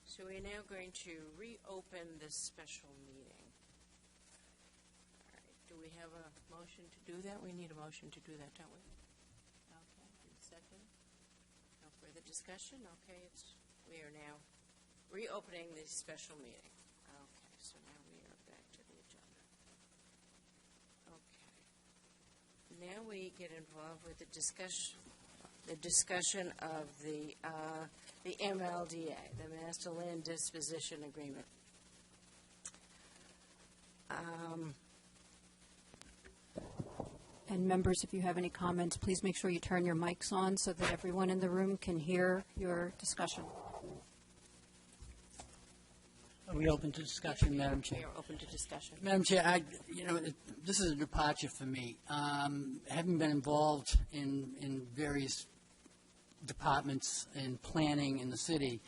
So we're now going to reopen this special meeting. All right. Do we have a motion to do that? We need a motion to do that, don't we? Okay. discussion? Okay, we are now reopening the special meeting. Okay, so now we are back to the agenda. Okay. Now we get involved with the discussion of the MLDA, the Master Land Disposition Agreement. And members, if you have any comments, please make sure you turn your mics on so that everyone in the room can hear your discussion. Are we open to discussion, Madam Chair? We are open to discussion. Madam Chair, this is a departure for me. Having been involved in various departments in planning in the city,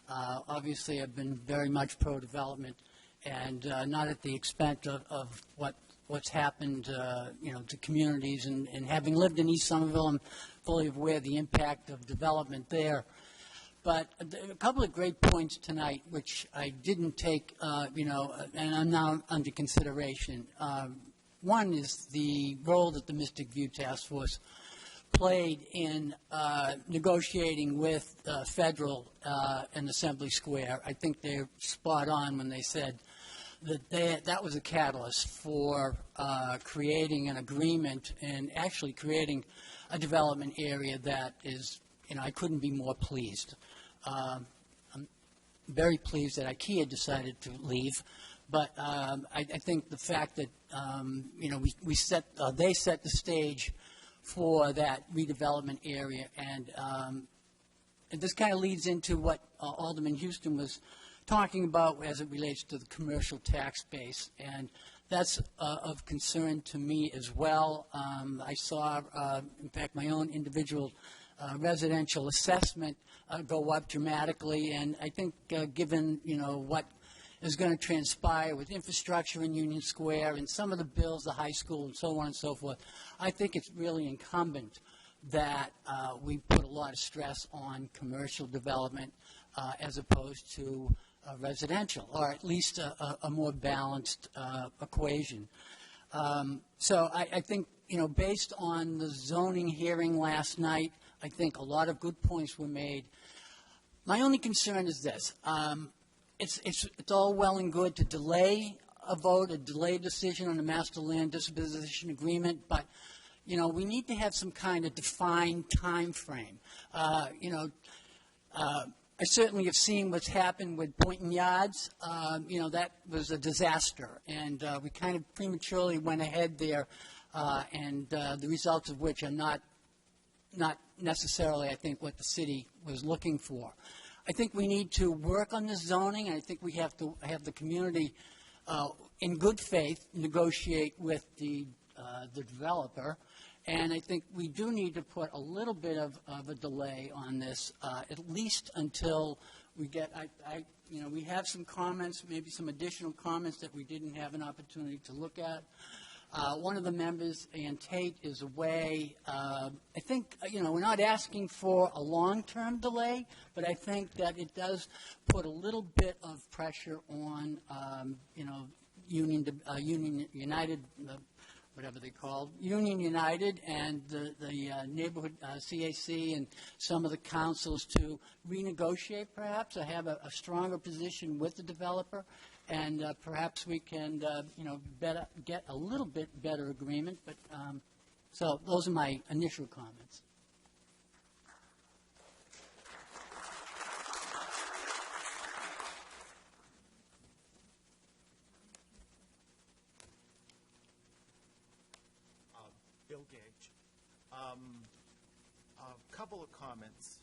obviously I've been very much pro-development, and not at the expense of what's happened, to communities. And having lived in East Somerville, I'm fully aware of the impact of development there. But a couple of great points tonight, which I didn't take, and I'm now under consideration. One is the role that the Mystic View Task Force played in negotiating with Federal and Assembly Square. I think they're spot on when they said that that was a catalyst for creating an agreement and actually creating a development area that is, I couldn't be more pleased. I'm very pleased that IKEA decided to leave, but I think the fact that they set the stage for that redevelopment area, and this kind of leads into what Alderman Houston was talking about as it relates to the commercial tax base, and that's of concern to me as well. I saw, in fact, my own individual residential assessment go up dramatically, and I think given what is going to transpire with infrastructure in Union Square and some of the bills, the high school and so on and so forth, I think it's really incumbent that we put a lot of stress on commercial development as opposed to residential, or at least a more balanced equation. So I think, based on the zoning hearing last night, I think a lot of good points were made. My only concern is this. It's all well and good to delay a vote, a delay decision on the master land disposition agreement, but, we need to have some kind of defined time frame. I certainly have seen what's happened with Boynton Yards. That was a disaster, and we kind of prematurely went ahead there, and the results of which are not necessarily, I think, what the city was looking for. I think we need to work on the zoning, and I think we have to have the community, in good faith, negotiate with the developer. And I think we do need to put a little bit of a delay on this, at least until we get, we have some comments, maybe some additional comments that we didn't have an opportunity to look at. One of the members, Ann Tate, is away. I think, we're not asking for a long-term delay, but I think that it does put a little bit of pressure on, Union United, whatever they called, Union United and the neighborhood CAC and some of the councils to renegotiate perhaps, or have a stronger position with the developer, and perhaps we can, get a little bit better agreement. But so those are my initial comments. Bill Gage. A couple of comments.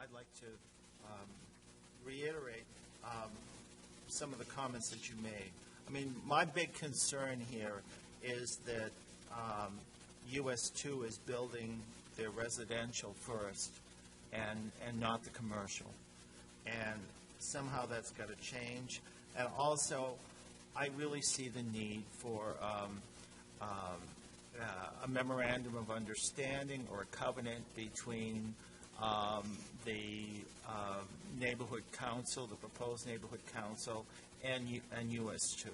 I'd like to reiterate some of the comments that you made. I mean, my big concern here is that US 2 is building their residential first and not the commercial. And somehow that's got to change. And also, I really see the need for a memorandum of understanding or a covenant between the neighborhood council, the proposed neighborhood council, and US 2.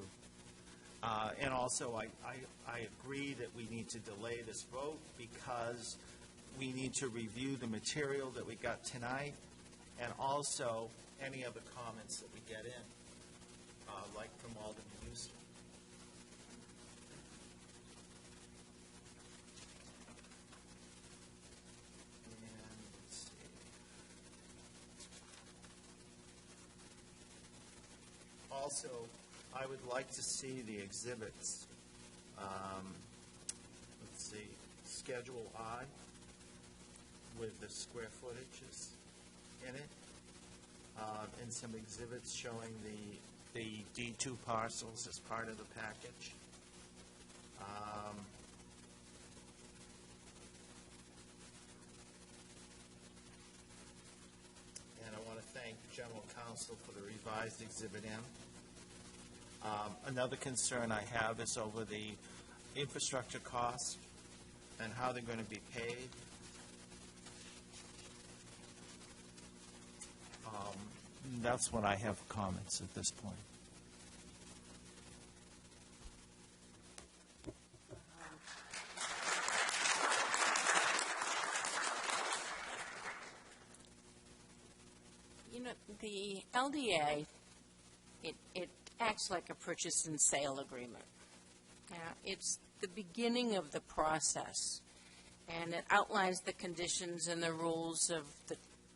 And also, I agree that we need to delay this vote because we need to review the material that we got tonight, and also any other comments that we get in, like from Alderman Houston. And let's see. Also, I would like to see the exhibits. Let's see, Schedule I with the square footages in it, and some exhibits showing the D2 parcels as part of the package. And I want to thank General Counsel for the revised Exhibit M. Another concern I have is over the infrastructure costs and how they're going to be paid. That's what I have comments at this point. You know, the LDA, it acts like a purchase and sale agreement. It's the beginning of the process, and it outlines the conditions and the rules of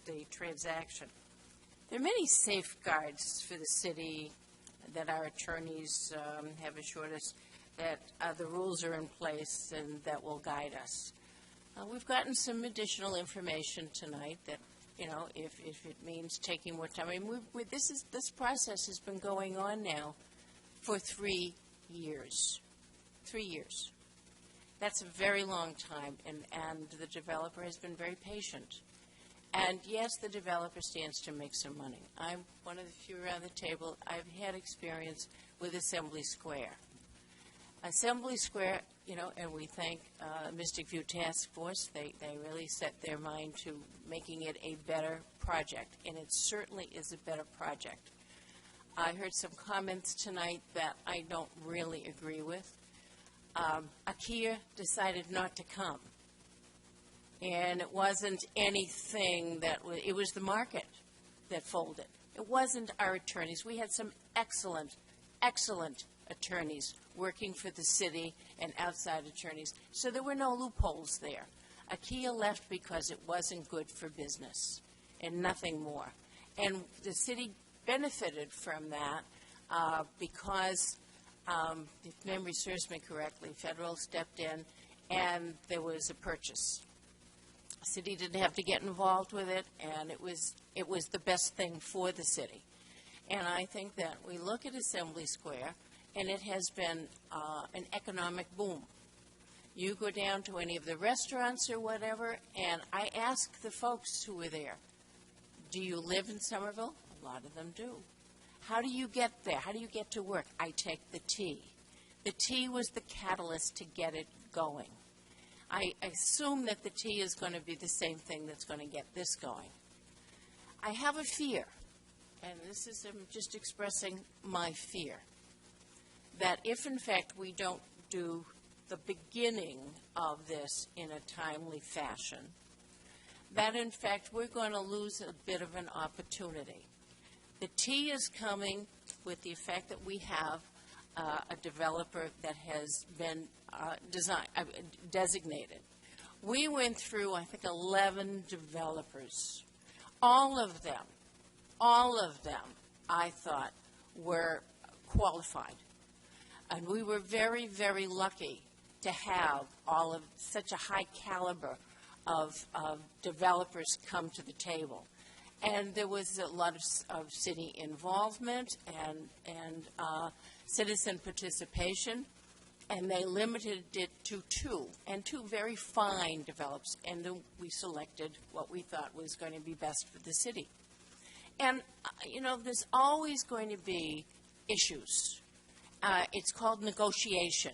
the transaction. There are many safeguards for the city that our attorneys have assured us that the rules are in place and that will guide us. We've gotten some additional information tonight that, you know, if it means taking more time. I mean, this process has been going on now for 3 years. 3 years. That's a very long time, and the developer has been very patient. And yes, the developer stands to make some money. I'm one of the few around the table. I've had experience with Assembly Square. Assembly Square, you know, and we thank Mystic View Task Force. They really set their mind to making it a better project, and it certainly is a better project. I heard some comments tonight that I don't really agree with. IKEA decided not to come. And it wasn't anything it was the market that folded. It wasn't our attorneys. We had some excellent, excellent attorneys working for the city and outside attorneys. So there were no loopholes there. IKEA left because it wasn't good for business and nothing more. And the city benefited from that because, if memory serves me correctly, Federal stepped in and there was a purchase. The city didn't have to get involved with it, and it was the best thing for the city. And I think that we look at Assembly Square, and it has been an economic boom. You go down to any of the restaurants or whatever, and I ask the folks who were there, do you live in Somerville? A lot of them do. How do you get there? How do you get to work? I take the T. The T was the catalyst to get it going. I assume that the T is going to be the same thing that's going to get this going. I have a fear, and this is just expressing my fear, that if in fact we don't do the beginning of this in a timely fashion, that in fact we're going to lose a bit of an opportunity. The T is coming with the effect that we have a developer that has been designated. We went through, I think, 11 developers. All of them, I thought, were qualified. And we were very, very lucky to have all of such a high caliber of developers come to the table. And there was a lot of city involvement and citizen participation, and they limited it to two very fine developers, and then we selected what we thought was going to be best for the city. And, you know, there's always going to be issues. It's called negotiation.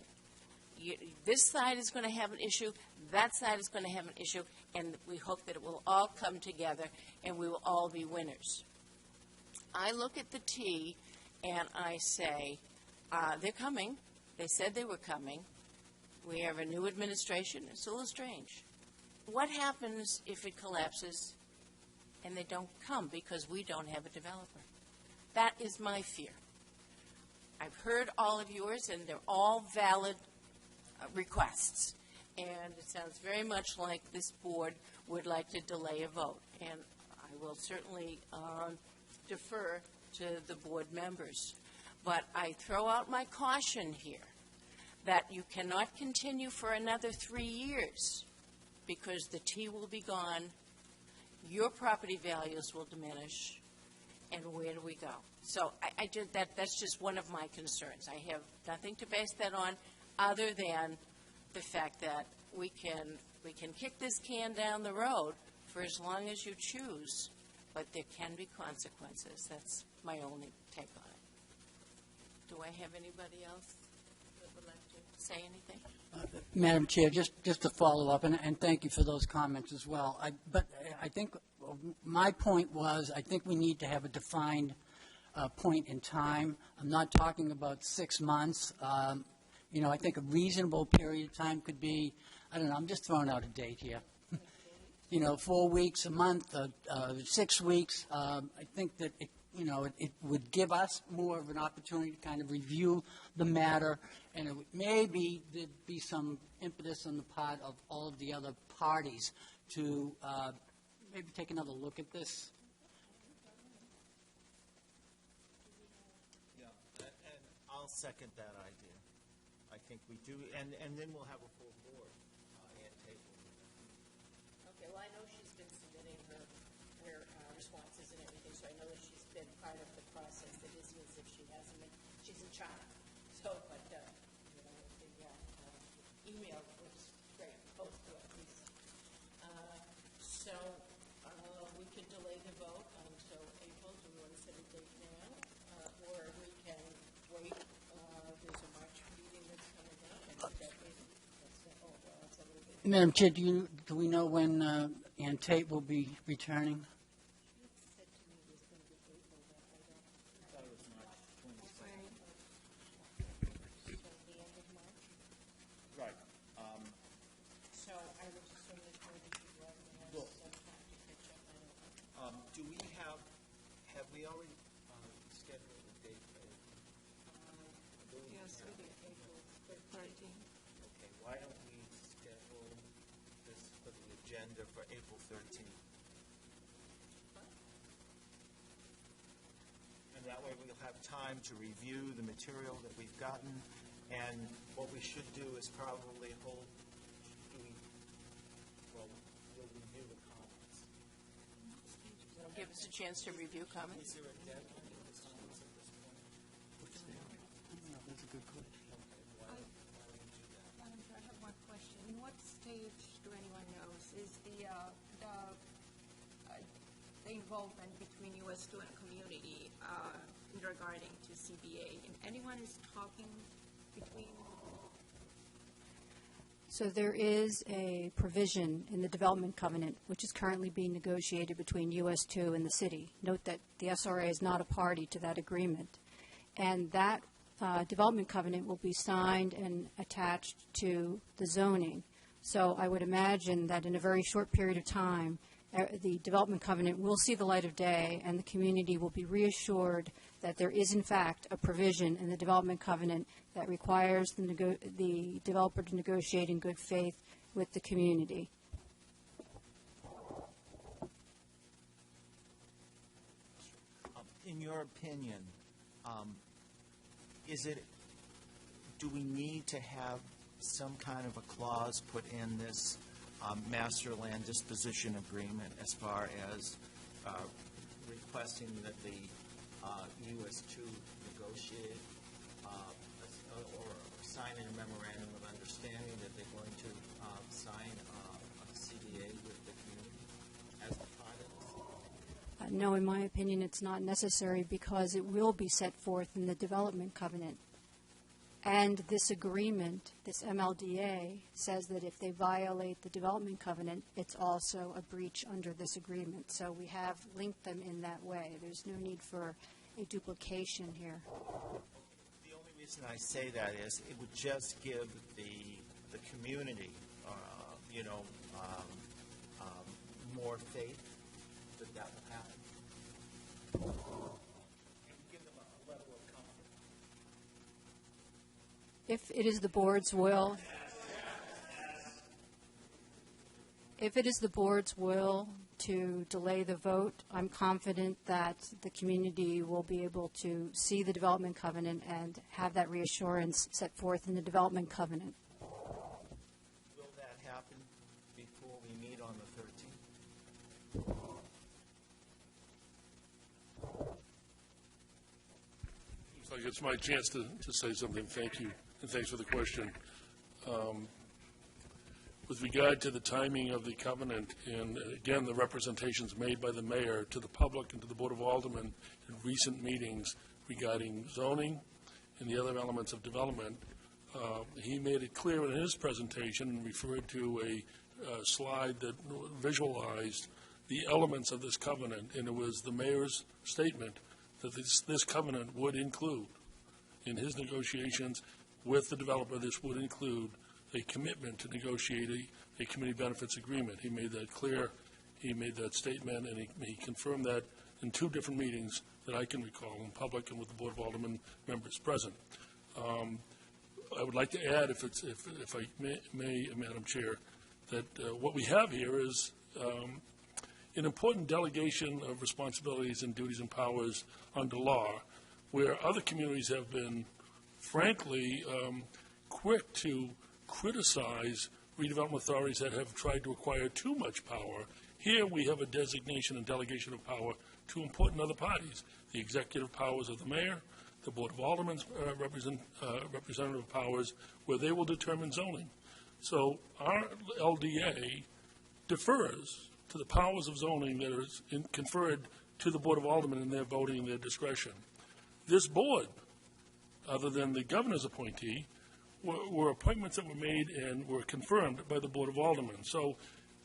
This side is going to have an issue, that side is going to have an issue, and we hope that it will all come together and we will all be winners. I look at the T and I say, they're coming. They said they were coming. We have a new administration. It's a little strange. what happens if it collapses and they don't come because we don't have a developer? That is my fear. I've heard all of yours, and they're all valid requests. And it sounds very much like this board would like to delay a vote. And I will certainly defer to the board members. But I throw out my caution here that you cannot continue for another 3 years because the T will be gone, your property values will diminish, and where do we go? So that's just one of my concerns. I have nothing to base that on other than the fact that we can kick this can down the road for as long as you choose, but there can be consequences. That's my only take on it. Do I have anybody else that would like to say anything? Madam Chair, just to follow up, and thank you for those comments as well. But I think my point was I think we need to have a defined point in time. I'm not talking about 6 months. I think a reasonable period of time could be, I don't know, I'm just throwing out a date here. 4 weeks, a month, 6 weeks. I think that it would give us more of an opportunity to kind of review the matter, and it would maybe there'd be some impetus on the part of all of the other parties to maybe take another look at this. Yeah, and I'll second that idea. I think we do, and then we'll have a full board and table. Okay, well, I know she's been submitting her responses and everything, so I know that she's been part of the process. It isn't as if she hasn't been. She's in China. So, but, the email was great, both of these. So, we can delay the vote until April. Do we want to set a date now? Or we can wait. There's a March meeting that's coming up, and that maybe that's a little bit. Madam Chair, do we know when Ann Tate will be returning? Right. So I would assume that maybe you have some time to catch up. Do we have we already scheduled a date for April? Yes, we did, April 13th. Okay, why don't we schedule this for the agenda for April 13th? And that way we'll have time to review the material that we've gotten, and what we should do is probably we'll review the comments. It'll give us a chance to review comments. Is there a deadline for the comments at this point? That's a good question. Madam Chair, I have one question. In what stage, do anyone knows, is the involvement between US2 and community regarding to CBA? And anyone is talking between? So there is a provision in the development covenant, which is currently being negotiated between US2 and the city. Note that the SRA is not a party to that agreement. And that development covenant will be signed and attached to the zoning. So I would imagine that in a very short period of time, the development covenant will see the light of day, and the community will be reassured that there is, in fact, a provision in the development covenant that requires the developer to negotiate in good faith with the community. In your opinion, do we need to have some kind of a clause put in this master land disposition agreement as far as requesting that the US2 negotiate or sign a memorandum of understanding that they're going to sign a CDA with the community as a part of this? No, in my opinion, it's not necessary because it will be set forth in the development covenant. And this agreement, this MLDA, says that if they violate the development covenant, it's also a breach under this agreement. So we have linked them in that way. There's no need for a duplication here. The only reason I say that is it would just give the community, more faith that that will happen? Give them a level of comfort. If it is the board's will, if it is the board's will to delay the vote, I'm confident that the community will be able to see the development covenant and have that reassurance set forth in the development covenant. Will that happen before we meet on the 13th? Looks like it's my chance to say something. Thank you, and thanks for the question. With regard to the timing of the covenant, and again, the representations made by the mayor to the public and to the Board of Aldermen in recent meetings regarding zoning and the other elements of development, he made it clear in his presentation and referred to a slide that visualized the elements of this covenant, and it was the mayor's statement that this covenant would include, in his negotiations with the developer, this would include a commitment to negotiate a community benefits agreement. He made that clear. He made that statement, and he confirmed that in two different meetings that I can recall, in public and with the Board of Aldermen members present. I would like to add, if I may, Madam Chair, that what we have here is an important delegation of responsibilities and duties and powers under law, where other communities have been, frankly, quick to criticize redevelopment authorities that have tried to acquire too much power. Here we have a designation and delegation of power to important other parties, the executive powers of the mayor, the Board of Aldermen's representative powers, where they will determine zoning. So our LDA defers to the powers of zoning that is conferred to the Board of Aldermen in their voting and their discretion. This board, other than the governor's appointee, were appointments that were made and were confirmed by the Board of Aldermen. So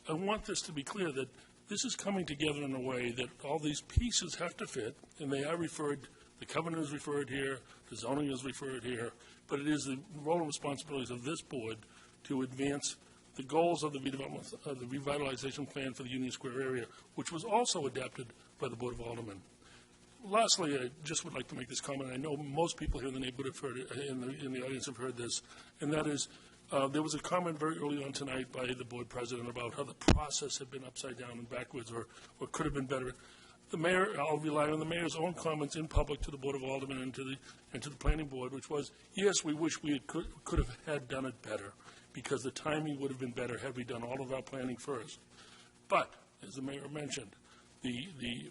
I want this to be clear that this is coming together in a way that all these pieces have to fit, and they are referred, the covenant is referred here, the zoning is referred here, but it is the role and responsibilities of this board to advance the goals of the redevelopment, of the revitalization plan for the Union Square area, which was also adapted by the Board of Aldermen. Lastly, I just would like to make this comment. I know most people here in the neighborhood have heard it, in the audience have heard this, and that is there was a comment very early on tonight by the board president about how the process had been upside down and backwards or could have been better. The mayor, I'll rely on the mayor's own comments in public to the Board of Aldermen and to the planning board, which was, yes, we wish we could have had done it better because the timing would have been better had we done all of our planning first. But, as the mayor mentioned, the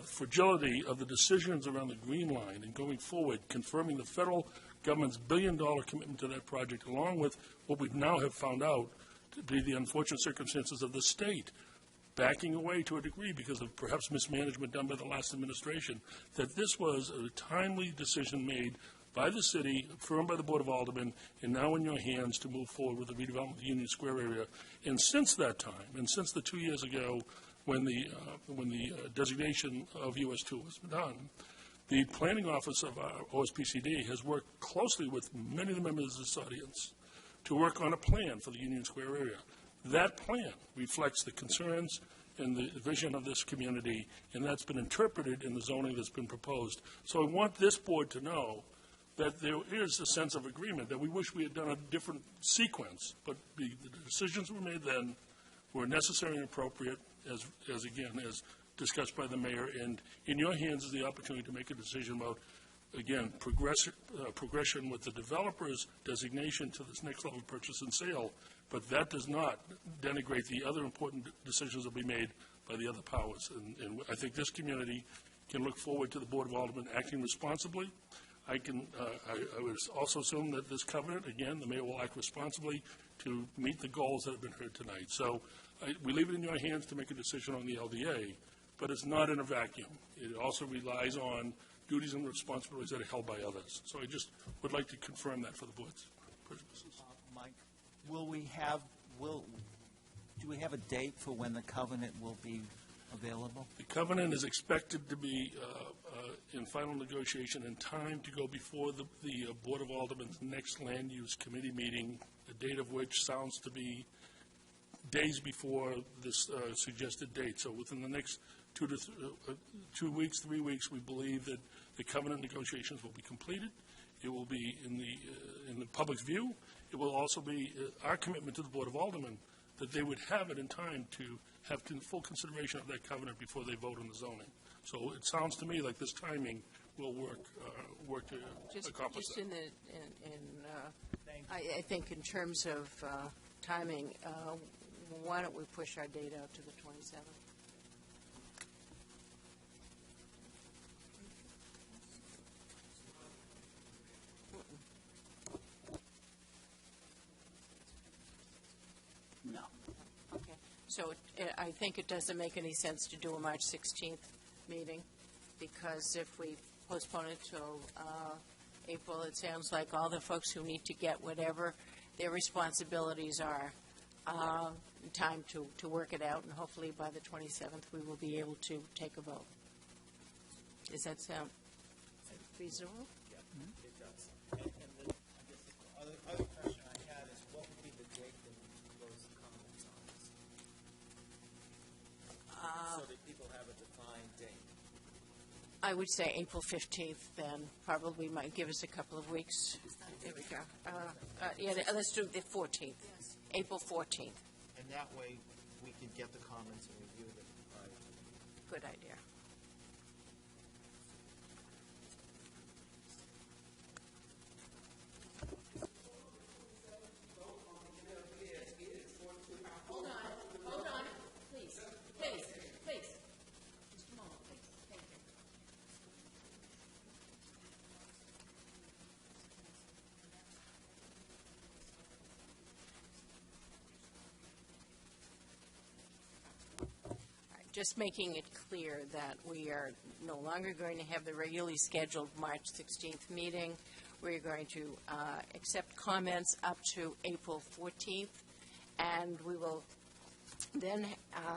fragility of the decisions around the Green Line and going forward, confirming the federal government's billion-dollar commitment to that project, along with what we now have found out to be the unfortunate circumstances of the state backing away to a degree because of perhaps mismanagement done by the last administration, that this was a timely decision made by the city, affirmed by the Board of Aldermen, and now in your hands to move forward with the redevelopment of the Union Square area. And since that time, and since the 2 years ago when the designation of US 2 was done, the planning office of OSPCD has worked closely with many of the members of this audience to work on a plan for the Union Square area. That plan reflects the concerns and the vision of this community, and that's been interpreted in the zoning that's been proposed. So I want this board to know that there is a sense of agreement, that we wish we had done a different sequence, but the decisions were made then were necessary and appropriate, as discussed by the mayor, and in your hands is the opportunity to make a decision about, again, progression with the developer's designation to this next level of purchase and sale, but that does not denigrate the other important decisions that will be made by the other powers. And I think this community can look forward to the Board of Aldermen acting responsibly. I would also assume that this covenant, again, the mayor will act responsibly to meet the goals that have been heard tonight. So we leave it in your hands to make a decision on the LDA, but it's not in a vacuum. It also relies on duties and responsibilities that are held by others. So I just would like to confirm that for the board's purposes. Mike, do we have a date for when the covenant will be available? The covenant is expected to be in final negotiation in time to go before the Board of Aldermen's next land use committee meeting, the date of which sounds to be days before this suggested date. So within the next 2 weeks, 3 weeks, we believe that the covenant negotiations will be completed. It will be in the public's view. It will also be our commitment to the Board of Aldermen that they would have it in time to have full consideration of that covenant before they vote on the zoning. So it sounds to me like this timing will work to accomplish just that. I think in terms of timing, why don't we push our date out to the 27th? No. Okay. So I think it doesn't make any sense to do a March 16th meeting, because if we postpone it till April, it sounds like all the folks who need to get whatever their responsibilities are, time to work it out, and hopefully by the 27th, we will be able to take a vote. Does that sound reasonable? Yeah, it does. And I guess the other question I had is, what would be the date that we close the comments on this? So that people have a defined date. I would say April 15th, then probably might give us a couple of weeks. There we go. Yeah, let's do the 14th. Yes. April 14th. And that way, we can get the comments and review them. Good idea. Hold on, please. Just a moment, please. Thank you. Just making it clear that we are no longer going to have the regularly scheduled March 16th meeting. We're going to accept comments up to April 14th, and we will then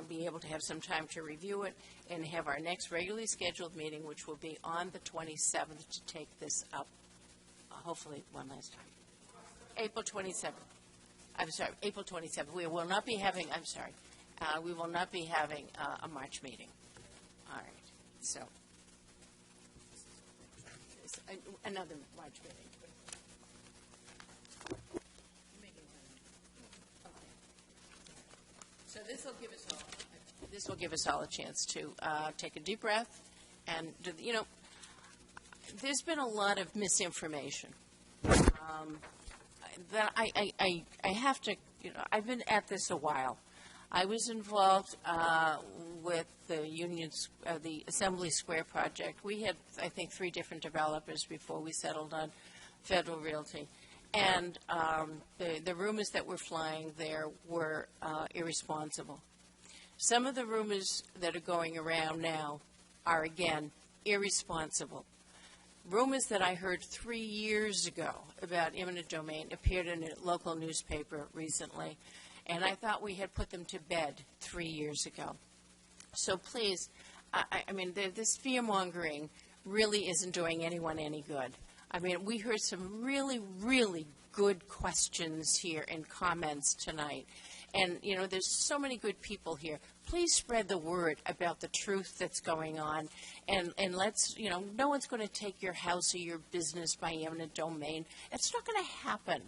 be able to have some time to review it and have our next regularly scheduled meeting, which will be on the 27th, to take this up, hopefully one last time. April 27th. I'm sorry, April 27th. We will not be having, we will not be having a March meeting. All right. So, another March meeting. So this will give us all a chance to take a deep breath, and there's been a lot of misinformation. That I have to, I've been at this a while. I was involved with the Assembly Square project. We had, I think, 3 different developers before we settled on Federal Realty. And the rumors that were flying there were irresponsible. Some of the rumors that are going around now are, again, irresponsible. Rumors that I heard 3 years ago about eminent domain appeared in a local newspaper recently, and I thought we had put them to bed 3 years ago. So please, I mean, this fear-mongering really isn't doing anyone any good. I mean, we heard some really, really good questions here and comments tonight. And, there's so many good people here. Please spread the word about the truth that's going on. And let's, no one's going to take your house or your business by eminent domain. It's not going to happen.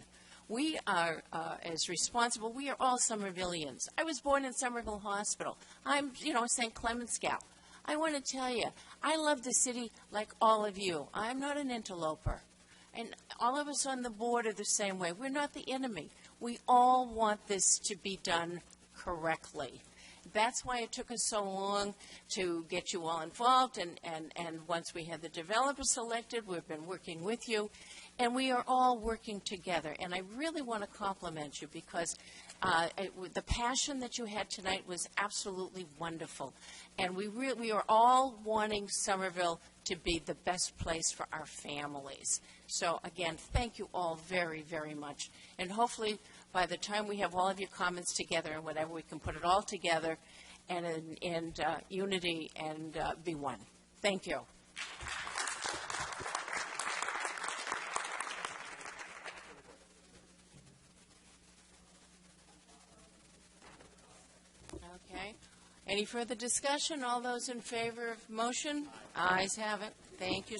We are as responsible. We are all Somervillians. I was born in Somerville Hospital. I'm, St. Clement's gal. I want to tell you, I love the city like all of you. I'm not an interloper. And all of us on the board are the same way. We're not the enemy. We all want this to be done correctly. That's why it took us so long to get you all involved. And once we had the developer selected, we've been working with you. And we are all working together. And I really want to compliment you because the passion that you had tonight was absolutely wonderful. And we are all wanting Somerville to be the best place for our families. So, again, thank you all very, very much. And hopefully, by the time we have all of your comments together and whatever, we can put it all together and in unity and be one. Thank you. Any further discussion? All those in favor of motion? Ayes have it. Thank you.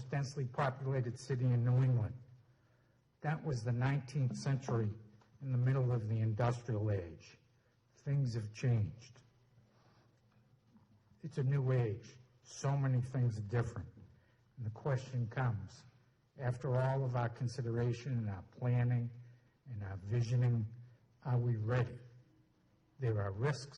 Densely populated city in New England. That was the 19th century, in the middle of the industrial age. Things have changed. It's a new age. So many things are different. And the question comes, after all of our consideration and our planning and our visioning, are we ready? There are risks